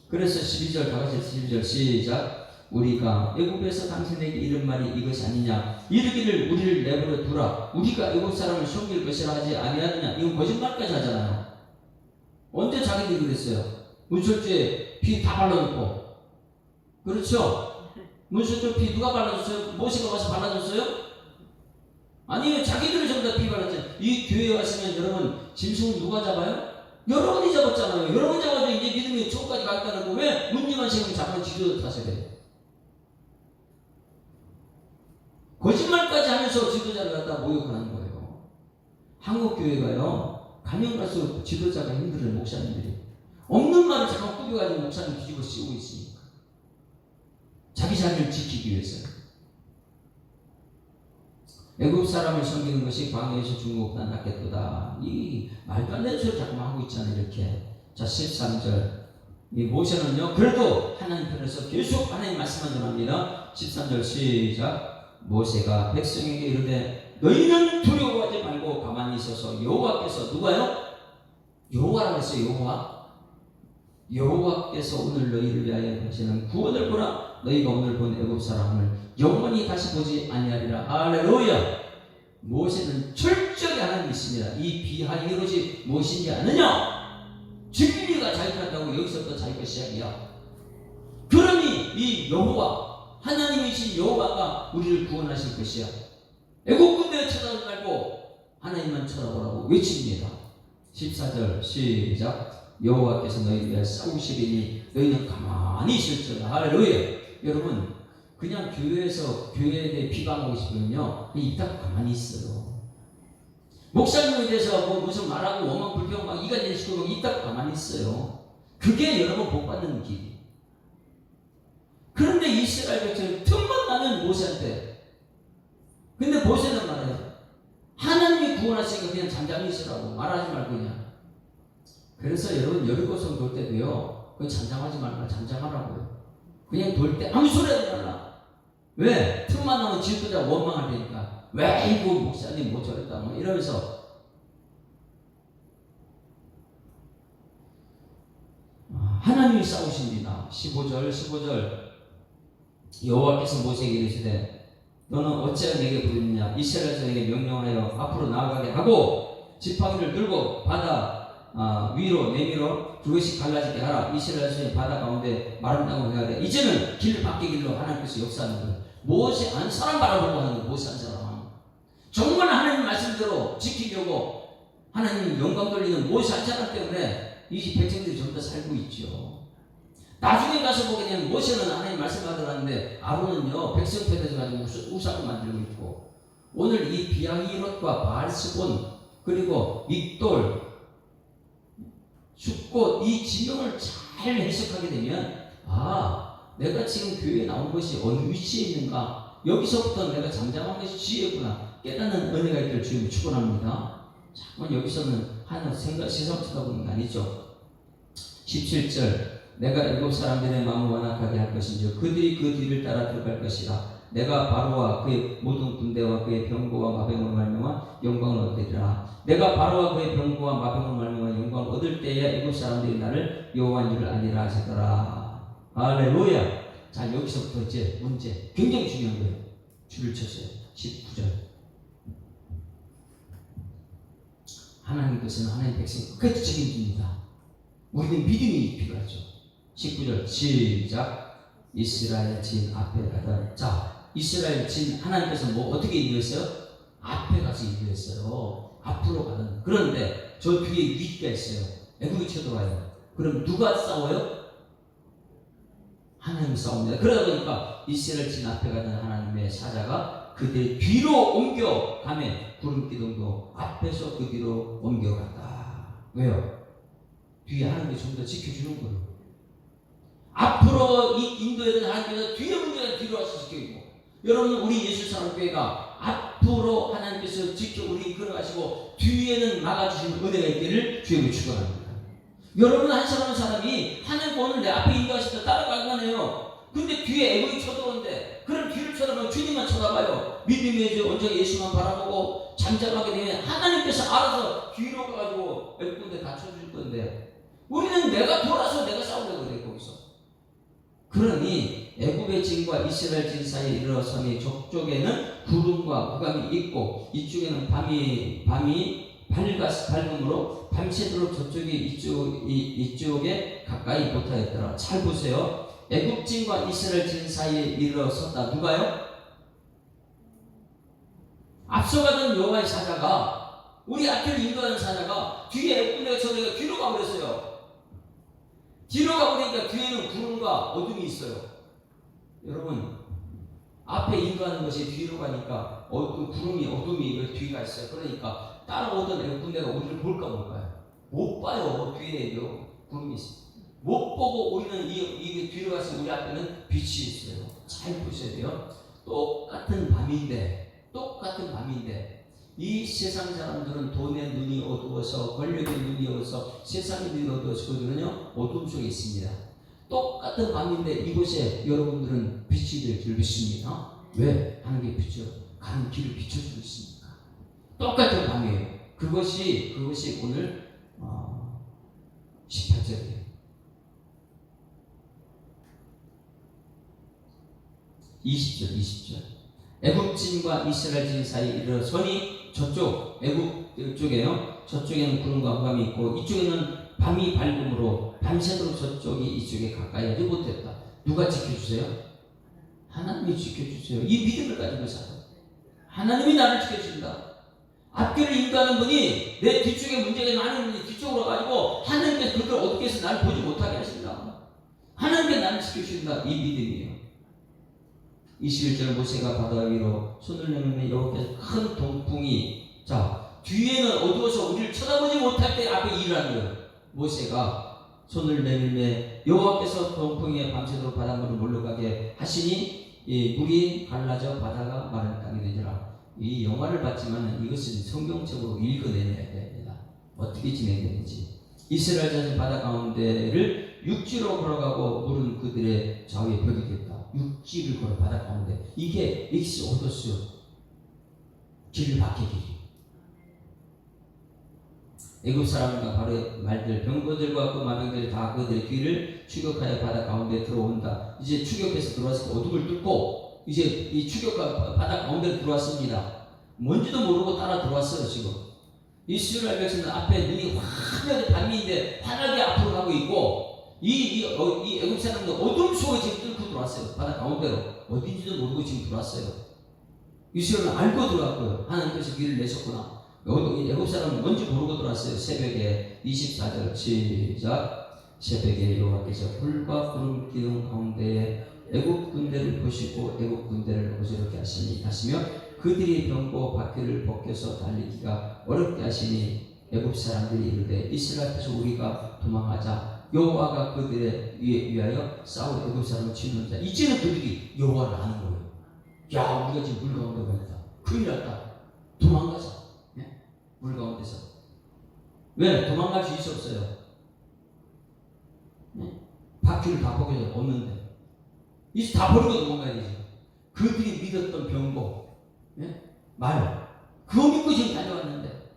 그래서 12절 다 같이 12절 시작. 우리가 애굽에서 당신에게 이른 말이 이것이 아니냐? 이르기를 우리를 내버려 두라. 우리가 애굽 사람을 섬길 것이라 하지 아니하느냐? 이건 거짓말까지 하잖아요. 언제 자기들이 그랬어요? 문설주에 피 다 발라놓고. 그렇죠? 문설주 피 누가 발라줬어요? 모세가 와서 발라줬어요? 아니요, 자기들이 전부 다 피 발랐잖아요. 이 교회에 왔으면 여러분 짐승 누가 잡아요? 여러분이 잡았잖아요. 여러분 잡아도 이제 믿음이 저까지 갔다는 거 왜 문제만 생기면 자꾸 지도자 탓을 해요? 거짓말까지 하면서 지도자를 갖다 모욕하는 거예요. 한국 교회가요 가면 갈수록 지도자가 힘들어요. 목사님들이 없는 말을 자꾸 꾸며가지고 목사님 뒤집어 씌우고 있으니까 자기 자리를 지키기 위해서. 애굽 사람을 섬기는 것이 광야에서 죽는 것보다 낫겠도다. 이 말도 안 되는 소리를 자꾸만 하고 있잖아요. 이렇게. 자 13절 이 모세는요 그래도 하나님 편에서 계속 하나님 말씀만 전합니다. 13절 시작. 모세가 백성에게 이르되 너희는 두려워하지 말고 가만히 있어서 여호와께서 누가요? 여호와라고 했어요. 여호와께서 오늘 너희를 위하여 하시는 구원을 보라. 너희가 오늘 본 애굽 사람을 영원히 다시 보지 아니하리라. 할렐루야. 모세는 철저히 하나님 믿습니다. 이 비하히롯이 무엇인지 아느냐? 진리가 자기 같다고 여기서부터 자기가 시작이야. 그러니 이 여호와 하나님이신 여호와가 우리를 구원하실 것이야. 애국 군대에 쳐다보지 말고 하나님만 쳐다보라고 외칩니다. 14절 시작. 여호와께서 너희를 위하여 싸우시리니 너희는 가만히 있을지어다. 할렐루야. 여러분 그냥 교회에 대해 비방하고 싶으면요 이따 가만히 있어요. 목사님에 대해서 무슨 말하고 원망 불평 막 이간질 시키고 이따 가만히 있어요. 그게 여러분 복 받는 길이. 그런데 이스라엘 백성이 틈만 나면 모세한테. 근데 모세는 말해요. 하나님이 구원하시니까 그냥 잠잠히 있으라고 말하지 말고 그냥. 그래서 여러분 여리고성 돌 때도요 그냥 잠잠하지 말고 잠잠하라고요. 그냥 돌 때 아무 소리 하지 말라. 왜? 틈만 나면 지도자 원망할 테니까. 왜 이거 목사님 못 저랬다 뭐 이러면서. 하나님이 싸우십니다. 15절 여호와께서 모세에게 이르시되 너는 어찌하여 내게 부르느냐? 이스라엘 자에게 명령하여 앞으로 나아가게 하고 지팡이를 들고 바다 위로 내밀어 그것이 갈라지게 하라. 이스라엘 자의 바다 가운데 마른 땅을 해야 돼. 이제는 길 밖의 길로 하나님께서 역사하는 거예요. 모세 한 사람 바라보고 하는 거예요. 모세 한 사람. 정말 하나님 말씀대로 지키려고 하나님 영광 돌리는 모세 한 사람 때문에 이 백성들이 전부 다 살고 있죠. 나중에 가서 보게 되면 모세는 하나님 말씀 받으라는데 아론은요 백성 편에서 가지고 우상을 만들고 있고 오늘 이 비하히롯과 바알스본 그리고 믹돌 죽고 이 지명을 잘 해석하게 되면 내가 지금 교회에 나온 것이 어느 위치에 있는가, 여기서부터 내가 잠잠한 것이 지혜구나 깨닫는 은혜가 있기를 주님을 축원합니다. 자꾸 여기서는 하는 생각 세상 쳐다보는 거 아니죠. 17절 내가 애굽 사람들의 마음을 완악하게 할 것인지 그들이 그 뒤를 따라 들어갈 것이라. 내가 바로와 그의 모든 군대와 그의 병거와 마병으로 말미암아 영광을 얻으리라. 내가 바로와 그의 병거와 마병으로 말미암아 영광을 얻을 때에 애굽 사람들이 나를 여호와인 줄 아니라 하시더라. 할렐루야. 자, 여기서부터 이제 문제 굉장히 중요한 거예요. 줄을 쳤어요. 19절 하나님께서는 하나님 백성 끝까지 책임집니다. 우리는 믿음이 필요하죠. 19절 시작. 이스라엘 진 앞에 가다. 자, 이스라엘 진 하나님께서 뭐 어떻게 인도했어요? 앞에 가서 인도했어요. 앞으로 가는. 그런데 저 뒤에 위기가 있어요. 애국이 쳐들어와요. 그럼 누가 싸워요? 하나님이 싸웁니다. 그러다 보니까 이스라엘 진 앞에 가는 하나님의 사자가 그들 뒤로 옮겨가며 구름 기둥도 앞에서 그 뒤로 옮겨갔다. 왜요? 뒤에 하나님이 좀 더 지켜주는 거예요. 앞으로 이 인도해야 되는 하나님께서 뒤에 문제가 뒤로 와서 지켜주고, 여러분 우리 예수사랑교회가 앞으로 하나님께서 지켜 우리 이끌어가시고 뒤에는 막아주시는 은혜가 있기를 주님을 축원합니다. 여러분 한 사람이 하나님 오늘 내 앞에 인도하실 때 따라가기만 해요. 근데 뒤에 애국이 쳐다오는데 그럼 뒤를 쳐다보면 주님만 쳐다봐요. 믿음의 온전히 예수만 바라보고 잠잠하게 되면 하나님께서 알아서 뒤로 가가지고 애국군대 다 쳐줄 건데, 우리는 내가 돌아서 내가 싸우려고 그래. 거기서 그러니 애굽의 진과 이스라엘 진 사이에 이르러서니 저쪽에는 구름과 무감이 있고 이쪽에는 밤이 밝음으로 밤새도록 저쪽이 이쪽에 가까이 못하였더라. 잘 보세요. 애굽 진과 이스라엘 진 사이에 이르러섰다. 누가요? 앞서가던 여호와의 사자가, 우리 앞을 인도하는 사자가 뒤에 애굽군대가 쳐들어가 뒤로 가버렸어요. 뒤로 가보니까 뒤에는 구름과 어둠이 있어요. 여러분 앞에 인도하는 것이 뒤로 가니까 구름이 어둠이 뒤가 있어요. 그러니까 따라오던 애국군대가 우리를 볼까 볼까요? 못 봐요. 뒤에 구름이 있어요. 못 보고 우리는 이 뒤로 가서 우리 앞에는 빛이 있어요. 잘 보셔야 돼요. 똑같은 밤인데 이 세상 사람들은 돈의 눈이 어두워서, 권력의 눈이 어두워서, 세상의 눈이 어두워서 그들은요 어둠 속에 있습니다. 똑같은 밤인데 이곳에 여러분들은 빛이 될 줄 믿습니다. 왜? 하나님의 빛으로 가는 길을 비춰주고 있습니까? 똑같은 밤이에요. 그것이 오늘 18절이에요. 20절 애굽진과 이스라엘 진 사이에 이르러서니 저쪽 애굽 쪽에요. 저쪽에는 구름과 무감이 있고 이쪽에는 밤이 밝음으로 밤새도록 저쪽이 이쪽에 가까이 하지 못했다. 누가 지켜주세요? 하나님이 지켜주세요. 이 믿음을 가지고 살아. 하나님이 나를 지켜준다. 앞길을 인도하는 분이 내 뒤쪽에 문제가 나는 뒤쪽으로 가지고 하나님께서 그걸 어떻게 해서 나를 보지 못하게 하신다. 하나님께 나를 지켜주신다. 이 믿음이에요. 21절 모세가 바다 위로 손을 내밀며 여호와께서 큰 동풍이, 자 뒤에는 어두워서 우리를 쳐다보지 못할 때 앞에 일을 하는 거예요. 모세가 손을 내밀며 여호와께서 동풍에 밤새도록 바닷물을 몰려가게 하시니 이 물이 갈라져 바다가 마른 땅이 되니라. 이 영화를 봤지만 이것은 성경적으로 읽어내야 됩니다. 어떻게 진행되는지. 이스라엘 자손 바다 가운데를 육지로 걸어가고 물은 그들의 좌우에 벽이 됐다. 육지를 걸어 바다 가운데. 이게 익스오더스 길을 막힌 길이. 애굽 사람과 바로 말들 병거들과 그 마병들이 다 그들의 뒤를 추격하여 바다 가운데 들어온다. 이제 추격해서 들어와서 어둠을 뚫고 이제 이 추격과 바다 가운데 들어왔습니다. 뭔지도 모르고 따라 들어왔어요. 지금 이스라엘 백성은 앞에 눈이 환하게 밤인데 환하게 앞으로 가고 있고 이 애굽 사람들 어둠 속에 지금 뚫고 들어왔어요. 바다 가운데로 어딘지도 모르고 지금 들어왔어요. 이스라엘은 알고 들어왔고요. 하나님께서 길을 내셨구나. 애굽 사람은 뭔지 모르고 들어왔어요. 새벽에 24절 시작. 새벽에 여호와께서 불과 구름 기둥 가운데에 애굽 군대를 보시고 애굽 군대를 어지럽게 하시며 그들이 병고 바퀴를 벗겨서 달리기가 어렵게 하시니 애굽 사람들이 이르되 이스라엘 앞에서 우리가 도망하자. 여호와가 그들에 위하여 싸워 애굽 사람을 치는 자. 이제는 그들이 여호와를 아는 거예요. 야, 우리가 지금 물 가운데 가있다. 큰일 났다. 도망가자. 네? 물 가운데서. 왜? 도망갈 수 있었어요. 네? 바퀴를 다 벗겨서 없는데. 이제 다 버리고 도망가야 되지. 그들이 믿었던 병거, 네? 말, 그거 믿고 지금 달려왔는데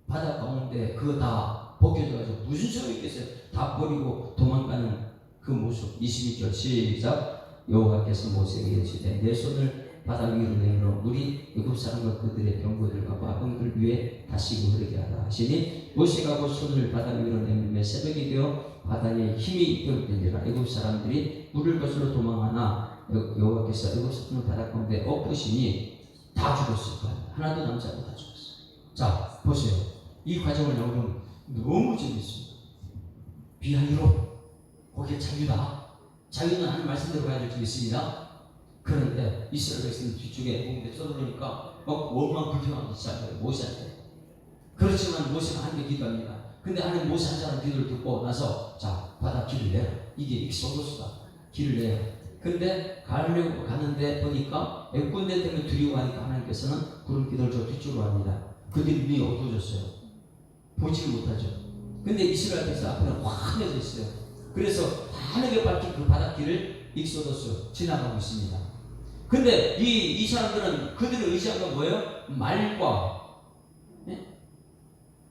바다 가운데 그거 다 벗겨져가지고 무슨 소용이 있겠어요? 다 버리고 도망가는 그 모습. 22절 시작. 여호와께서 모세에게 이르시되 내 손을 바다 위로 내밀어 물이 애굽 사람과 그들의 병거들과 마병들 위에 다시고 흐르게 하라 하시니 모세가 그 손을 바다 위로 내밀며 새벽이 되어 바다에 힘이 되었더니라. 애굽 사람들이 물을 거슬러 도망하나 여호와께서 애굽 사람을 바다 가운데 엎으시니 다 죽었을 거예요. 하나도 남지 않고 다 죽었어요. 자, 보세요. 이 과정을 여러분 너무 재밌습니다. 비하이로 거기에 자유다. 자유는 하는 말씀대로 가야 될 줄 있습니다. 그런데 이스라엘 백성들 뒤쪽에 공대 쏟아놓으니까 막 원망 불평하기 시작해요. 모세한테. 그렇지만 모세가 하나님께 기도합니다. 근데 하나님 모세 한 사람 기도를 듣고 나서 자, 바다 길을 내라. 이게 익소도스다. 길을 내요. 근데 가려고 가는데 보니까 애굽군대 때문에 두려워하니까 하나님께서는 구름 기도를 저 뒤쪽으로 합니다. 그들이 눈이 어두워졌어요. 보지를 못하죠. 근데 이스라엘 백성 앞에는 환해져 있어요. 그래서 환하게 밝힌 그 바닷길을 익소도스 지나가고 있습니다. 근데 이 사람들은 그들의 의지한 건 뭐예요? 말과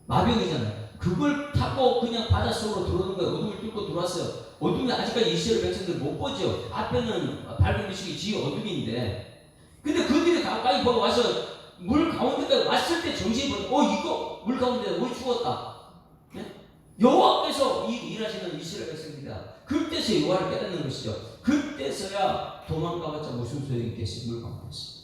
마병이잖아요. 그걸 타고 그냥 바닷속으로 들어오는 거예요. 어둠을 뚫고 들어왔어요. 어둠이 아직까지 이스라엘 백성들 못 보죠. 앞에는 밝은 빛이 지 어둠인데. 근데 그들이 가까이 보고 와서 물 가운데까지 왔을 때 정신이 보니 이거 물 가운데 우리 죽었다. 여호와께서 일하시는 이스라엘 백성입니다. 그때서 여호와를 깨닫는 것이죠. 그때서야 도망가봤자 무슨 소용이 있겠어요. 물 가운데서.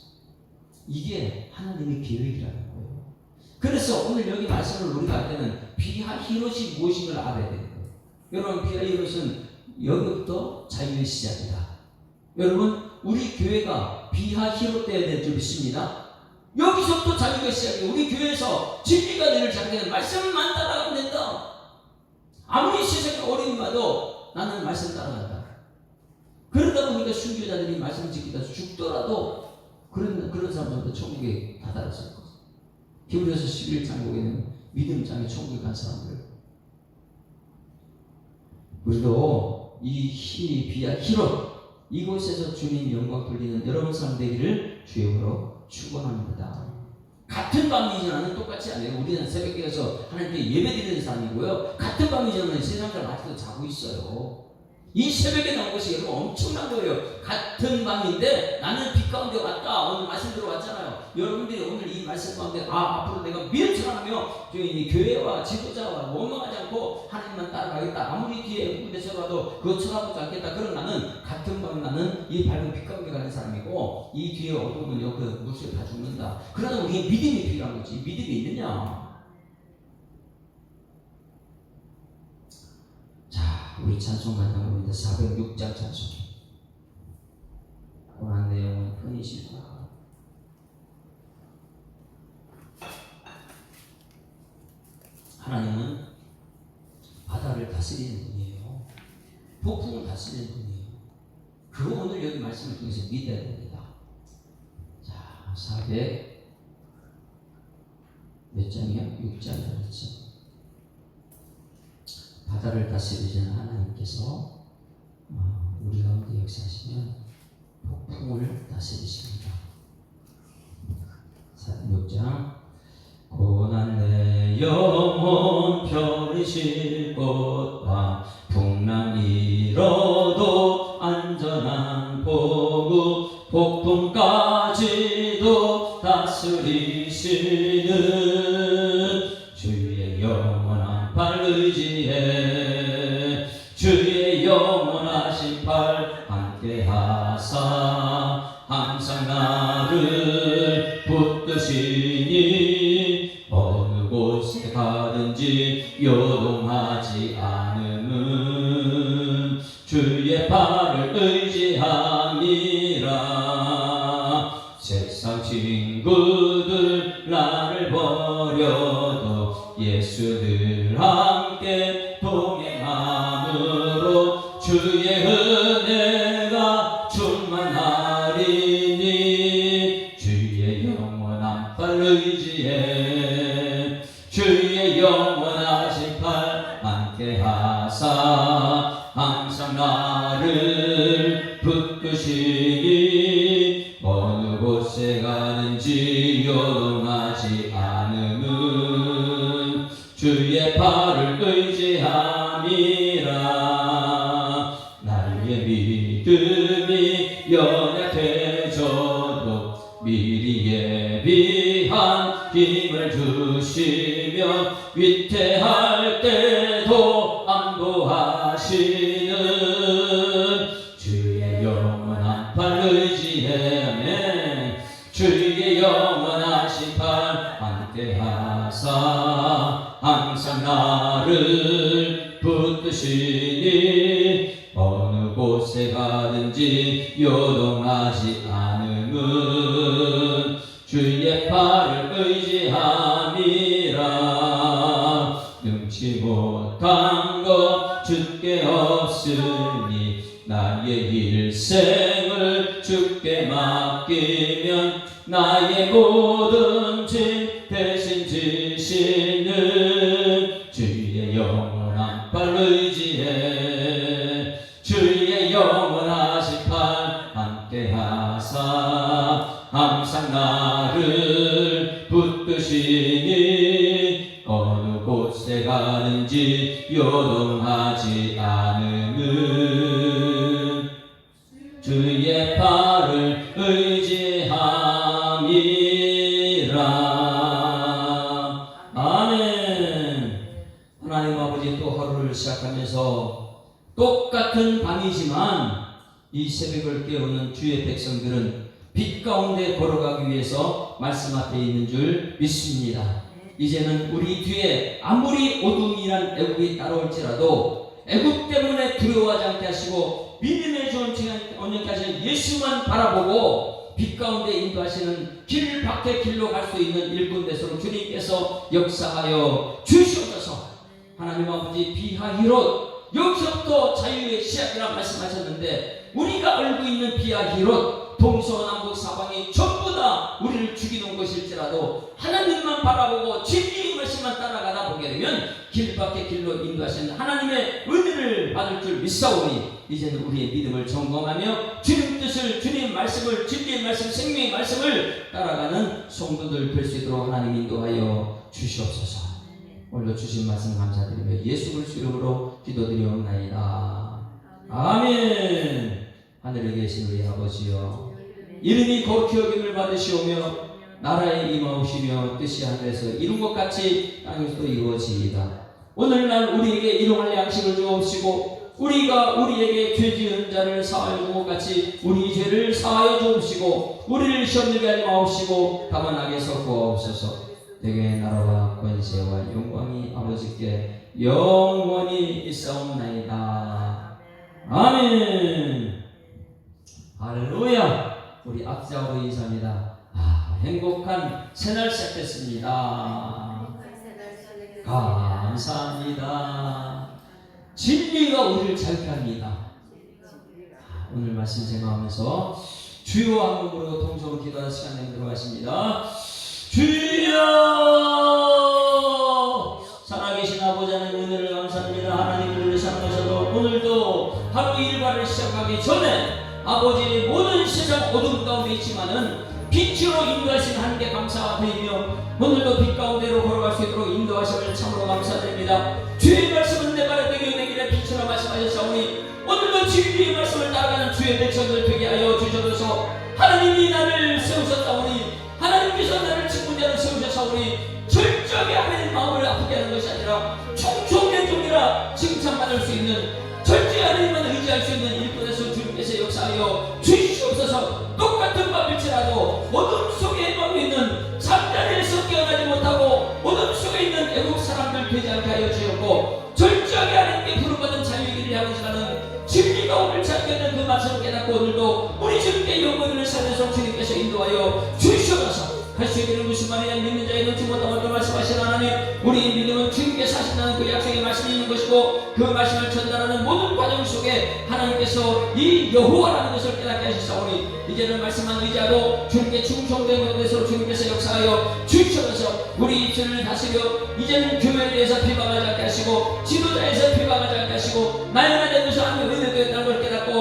이게 하나님의 계획이라는 거예요. 그래서 오늘 여기 말씀을 우리가 할 때는 비하히롯이 무엇인가를 알아야 되는 거예요. 여러분, 비하히롯은 여기부터 자유의 시작이다. 여러분, 우리 교회가 비하히롯 되어야 될 줄 믿습니다. 여기서부터 자유가 시작이에요. 우리 교회에서 진리가 되는 자기는 말씀만 따라가면 된다. 아무리 세상에 어려움이 와도 나는 말씀 따라간다. 그러다 보니까 순교자들이 말씀 지키다 죽더라도 그런 사람들도 천국에 다다랐을 거예요. 히브리서 11장 보기에는 믿음장에 천국에 간 사람들. 우리도 이 비하히롯 이곳에서 주님 영광 돌리는 여러분 사람 되기를 주님으로 축원합니다. 같은 밤이지만은 똑같이 안 해요. 우리는 새벽에 가서 하나님께 예배드리는 사람이고요. 같은 밤이지만 세상 사람 아직도 자고 있어요. 이 새벽에 나온 것이 여러분 엄청난 거예요. 같은 밤인데 나는 빛 가운데 왔다. 오늘 말씀 들어왔잖아요. 여러분들이 오늘 이 말씀 가운데 앞으로 내가 믿음처럼 하며 교회와 지도자와 원망하지 않고 하나님만 따라가겠다. 아무리 뒤에 군대서라도 그거 쳐다보지 않겠다. 그럼 나는 같은 밤에 나는 이 밝은 빛 가운데 가는 사람이고 이 뒤에 어두우면 그 물속에 다 죽는다. 그러나 우리의 믿음이 필요한 거지. 믿음이 있느냐? 우리 찬송 간다고 406장 찬송. 고난 내용은 편이시다. 하나님은 바다를 다스리는 분이에요. 폭풍을 다스리는 분이에요. 그거 오늘 여기 말씀을 통해서 믿어야 됩니다. 자, 400 몇 장이야? 6장이라 그랬죠. 바다를 다스리시는 하나님께서 우리 가운데 역사하시면 폭풍을 다스리십니다. 6장 고난 내 영혼 편히 곳과 풍랑 일어도 안전한 보고 폭풍까지도 다스리시는 주의 영원한 발 의지해 주의 영원하신 팔 함께하사 항상 나를 붙드시니 어느 곳에 가든지 요동하지 않음은 주의 팔을 의지함이라. 세상 친구들 나를 버려도 예수 나를 붙드시니 어느 곳에 가는지 요동하지 않음은 주의 팔을 의지함이라. 나의 믿음이 연약해져도 미리 예비한 힘을 주시며 위태할 때도 안보하시는 주의 영원한 팔 의지하네. 주의 영원하신 팔 함께하사 항상 나를 붙드시니 어느 곳에 가든지 요동하지 않음은 주의 팔을 의지함이라. 능치 못한 것 주께 없으니 나의 일생을 주께 맡기면 나의 모든 짐 대신 지시는 주의 영원한 팔 의지해. 주의 영원하신 팔 함께하사 항상 나를 붙드시니 어느 곳에 가는지 요동하지 않음은 주의 팔을 의지함이라. 아멘. 하나님 아버지, 또 하루를 시작하면서 똑같은 밤이지만 이 새벽을 깨우는 주의 백성들은 빛 가운데 걸어가기 위해서 말씀 앞에 있는 줄 믿습니다. 이제는 우리 뒤에 아무리 어둠이란 애국이 따라올지라도 애국 때문에 두려워하지 않게 하시고 믿음의 주 온전케 하신 예수만 바라보고 빛 가운데 인도하시는 길 밖의 길로 갈 수 있는 일꾼 되도록 주님께서 역사하여 주시옵소서. 하나님 아버지, 비하히롯 여기서부터 자유의 시작이라 말씀하셨는데 우리가 알고 있는 비하히롯 동서남북 사방이 전부 다 우리를 죽이는 것일지라도 하나님만 바라보고 진리의 말씀만 따라가다 보게 되면 길 밖의 길로 인도하시는 하나님의 은혜를 받을 줄 믿사오니 이제는 우리의 믿음을 점검하며 주님 뜻을, 주님 말씀을, 진리의 말씀, 생명의 말씀을 따라가는 성도들 될 수 있도록 하나님 인도하여 주시옵소서. 오늘도 주신 말씀 감사드리며 예수 그리스도 이름으로 기도드리옵나이다. 아멘. 하늘에 계신 우리 아버지여, 이름이 거룩히 여김을 받으시오며 나라에 임하오시며 뜻이 하늘에서 이룬 것 같이 땅에서도 이루어지이다. 오늘날 우리에게 일용할 양식을 주옵시고 우리가 우리에게 죄 지은 자를 사하여 준 것 같이 우리 죄를 사하여 주옵시고 우리를 시험 들게 하지 마옵시고 다만 악에서 구하옵소서. 대개 나라와 권세와 영광이 아버지께 영원히 있사옵나이다. 아멘. 할렐루야. 우리 악자로 인사합니다. 행복한 새날 시작했습니다. 감사합니다. 진리가 우리를 자유케 합니다. 오늘 말씀 생각하면서 주여 한 몸으로 통성으로 기도하는 시간에 들어가십니다. 주여, 살아계신 아버지 하나님 은혜를 감사합니다. 하나님을 사랑하셔서 오늘도 하루 일과를 시작하기 전에 아버지 모든 세상 어둠 가운데 있지만은 빛으로 인도하신 하나님께 감사드리며 오늘도 빛 가운데로 걸어갈 수 있도록 인도하심을 참으로 감사드립니다. 주의 말씀은 내 발에 되게 내 길에 빛으로 말씀하셨사오니 오늘도 진리의 말씀을 따라가는 주의 백성들 되게 하여 주셔서 하나님이 나를 세우셨사오니 하나님께서 나를 직분자로 세우셨사오니 철저하게 하나님 마음을 아프게 하는 것이 아니라 총총대통이라 칭찬받을 수 있는 철저히 하나님만 의지할 수 있는 일꾼에서 주님께서 역사하여 주시옵소서. 똑같은 밤일지라도 어둠 속에 머무 있는 잠자리에서 깨어나지 못하고 어둠 속에 있는 애국 사람들 되지 않게 하여 주셨고 철저하게 하나님께 부름받은 자유의 길을 향해서 가는 진리가 오늘 찾게는 그 말씀을 깨닫고 오늘도 우리 주님께 영광을 살려서 주님께서 인도하여 주시옵소서. 할 수 있는 무슨 말이냐 믿는 자의 눈치 못하고 말씀하시는 하나님, 우리 믿음은 주님께서 하신다는 그 약속의 말씀이 있는 것이고 그 말씀을 전달하는 모든 과정 속에 하나님께서 이 여호와라는 것을 깨닫게 하시사오니 이제는 말씀만 의지하고 주님께 충성되는 것으로 주님께서 역사하여 주시옵소서. 우리 입술을 다스려 이제는 교회에 대해서 비방하지 않게 하시고 지도자에서 비방하지 않게 하시고 나의 된 것을 하나님의 은혜되었다는 걸 깨닫고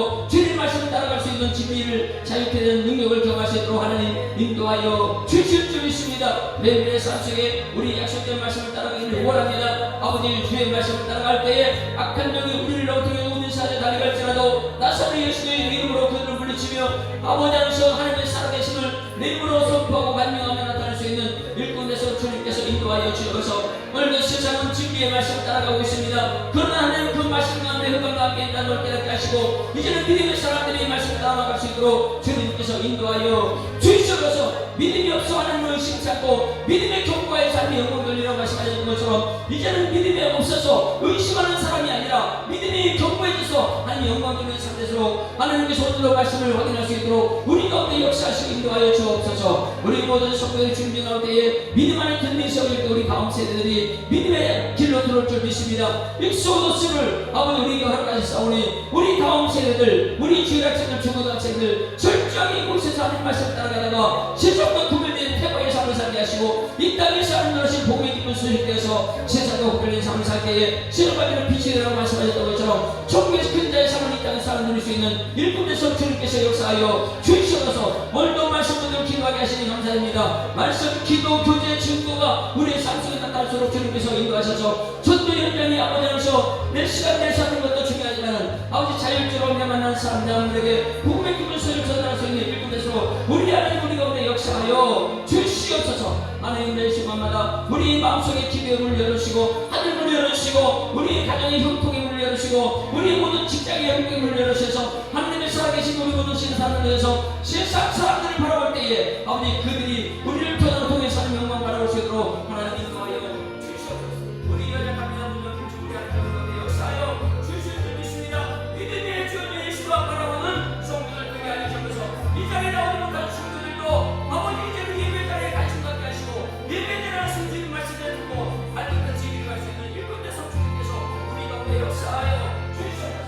준비를 자유케 되는 능력을 경험할 수 있도록 하나님 인도하여 주실 줄 믿습니다. 매일의 삶 속에 우리 약속된 말씀을 따라가기를 원합니다. 아버지 주의 말씀을 따라갈 때에 악한 영이 우리를 어떻게 운사하여 다니갈지라도 나사렛 예수의 이름으로 그들을 물리치며 아버지 안에서 하나님의 살아계심을 내 입으로 선포하고 반명하며 나타날 수 있는 일꾼에서 주님께서 인도하여 주셔서 오늘도 세상은 진리의 말씀을 따라가고 있습니다. 그러나 하나님 그 말씀 가운데 흑암과 함께 있다는 걸 깨닫게 하시고 이제는 믿음의 사람들이 이 말씀을 따라갈 수 있도록 주님께서 인도하여 주시옵소서. 믿음이 없어 하나님을 의심치 않고 믿음의 경과의 삶이 영광 돌리라고 말씀하셨던 것처럼 이제는 믿음이 없어서 의심하는 사람이 아니라 믿음이 경고해져서 하나님 영광 돌리는 삶 되도록 하나님께서 오늘도 말씀을 확인할 수 있도록 우리 가운데 역사하시고 인도하여 주옵소서. 우리 모든 성도의 준비 가운데에 믿음 안에 든든히 세워질 때 우리 다음 세대들이 믿음의 길로 들어올 줄 믿습니다. 익소도스를 아버지 우리가 하루까지 싸우니 우리 다음 세대들 우리 주일학생들 중고등학생들 철저하게 이곳에서 하나님 말씀 따라가다가 세상과 구별된 태고의 삶을 살게 하시고 이 땅에서 하나님 나라신 복의 기쁜 소식되어서 세상과 구별된 삶을 살 때에 세상받는 빛이 되라고 말씀하셨던 것처럼 천국에서 큰 자의 삶을 이 땅에서 살아 누릴 수 있는 일꾼에서 주님께서 역사하여 주시옵소서. 오늘도 말씀을 기도하게 하시니 감사합니다. 말씀, 기도, 교제, 증거가 우리의 삶 속에 나타날수록 주님께서 인도하셔서 전도 현장이 아버지 안에서 내 시간 내 사는 것도 중요하지만 아버지 자율적으로 내 만나는 사람들에게 복음의 기쁜 소식을 전달할 수 있는 일꾼에서 우리 하나님 우리 가운데 역사하여 주시옵소서. 하나님 내 시간마다 우리 마음속에 기도의 문을 열으시고 하늘 문을 열으시고 우리 가정의 형통의 문을 열으시고 우리 모든 직장의 형통의 문을 열으셔서 하나님의 살아계신 우리 모든 신사람을 위해서 세상 사람들을 바라볼 때에 아버지 그들이 우리를 통해서 하나님 영광 바라볼 수 있도록 하나님 인도하여 주시옵소서. 우리 연약합니다. 우리 하나님 역사하여 주실 줄 믿습니다. 믿음의 주 예수가 바라보는 성도들 되게 하여 주셔서 이 자리에 나오지 못한 성도들도 아버지 이제는 예배 자리에 관심 갖게 하시고 예배자라는 숨지는 말씀을 듣고 알듯한 지위를 갈 수 있는 일꾼 대성 주님께서 우리 가운데 역사하여 주시옵소서.